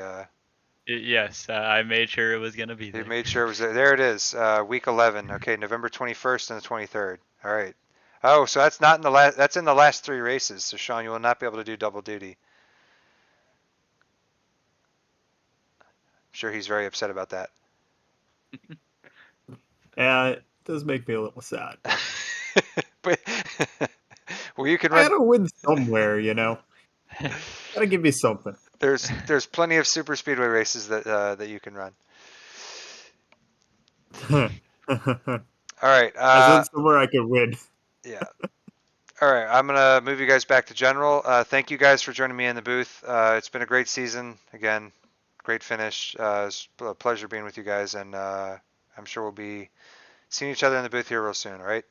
Yes, I made sure it was gonna be You there. made sure it was there. There it is. Week 11. Okay, November 21st and the 23rd. All right. Oh, so that's not in the last. That's in the last 3 races. So Sean, you will not be able to do double duty. I'm sure he's very upset about that. Yeah, it does make me a little sad. But well, you can I run. gotta win somewhere, you know. Gotta give me something. There's plenty of super speedway races that you can run. All right. I said somewhere I could win. Yeah. All right. I'm gonna move you guys back to general. Thank you guys for joining me in the booth. It's been a great season. Again, great finish. It's a pleasure being with you guys, and I'm sure we'll be seeing each other in the booth here real soon. All right.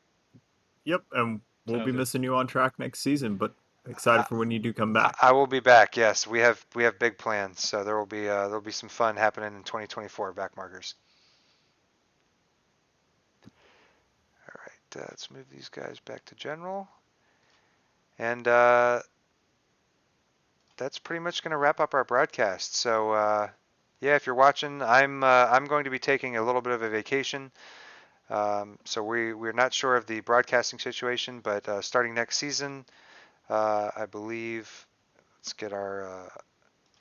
Yep, and we'll Sounds be good. missing you on track next season, but excited for when you do come back. I will be back. Yes, we have big plans. So there'll be some fun happening in 2024. Backmarkers. All right. Let's move these guys back to general, and that's pretty much going to wrap up our broadcast. So yeah, if you're watching, I'm going to be taking a little bit of a vacation. So we're not sure of the broadcasting situation, but starting next season, I believe. Let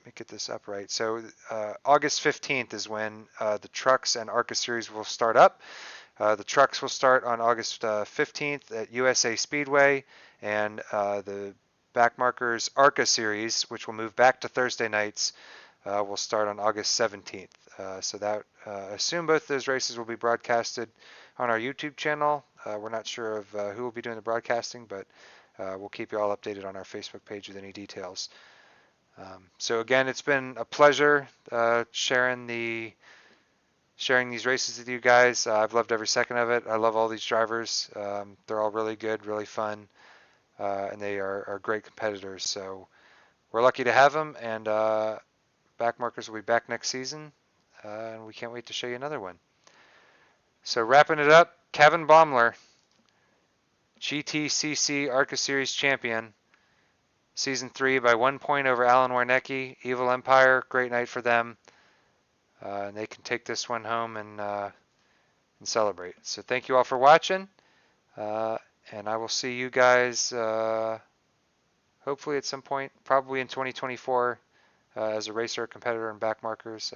me get this up right. So August 15th is when the trucks and ARCA series will start up. The trucks will start on August 15th at USA Speedway, and the Backmarkers ARCA series, which will move back to Thursday nights, will start on August 17th. So that assume both those races will be broadcasted on our YouTube channel. We're not sure of who will be doing the broadcasting, but we'll keep you all updated on our Facebook page with any details. So again, it's been a pleasure sharing these races with you guys. I've loved every second of it. I love all these drivers. They're all really good, really fun, and they are great competitors. So we're lucky to have them, and Backmarkers will be back next season, and we can't wait to show you another one. So wrapping it up, Kevin Baumler, GTCC ARCA Series champion. Season 3 by 1 point over Alan Warnecki. Evil Empire, great night for them. And they can take this one home and celebrate. So thank you all for watching. And I will see you guys hopefully at some point, probably in 2024 as a racer, competitor, and Backmarkers.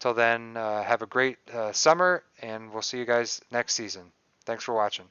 Till then, have a great summer, and we'll see you guys next season. Thanks for watching.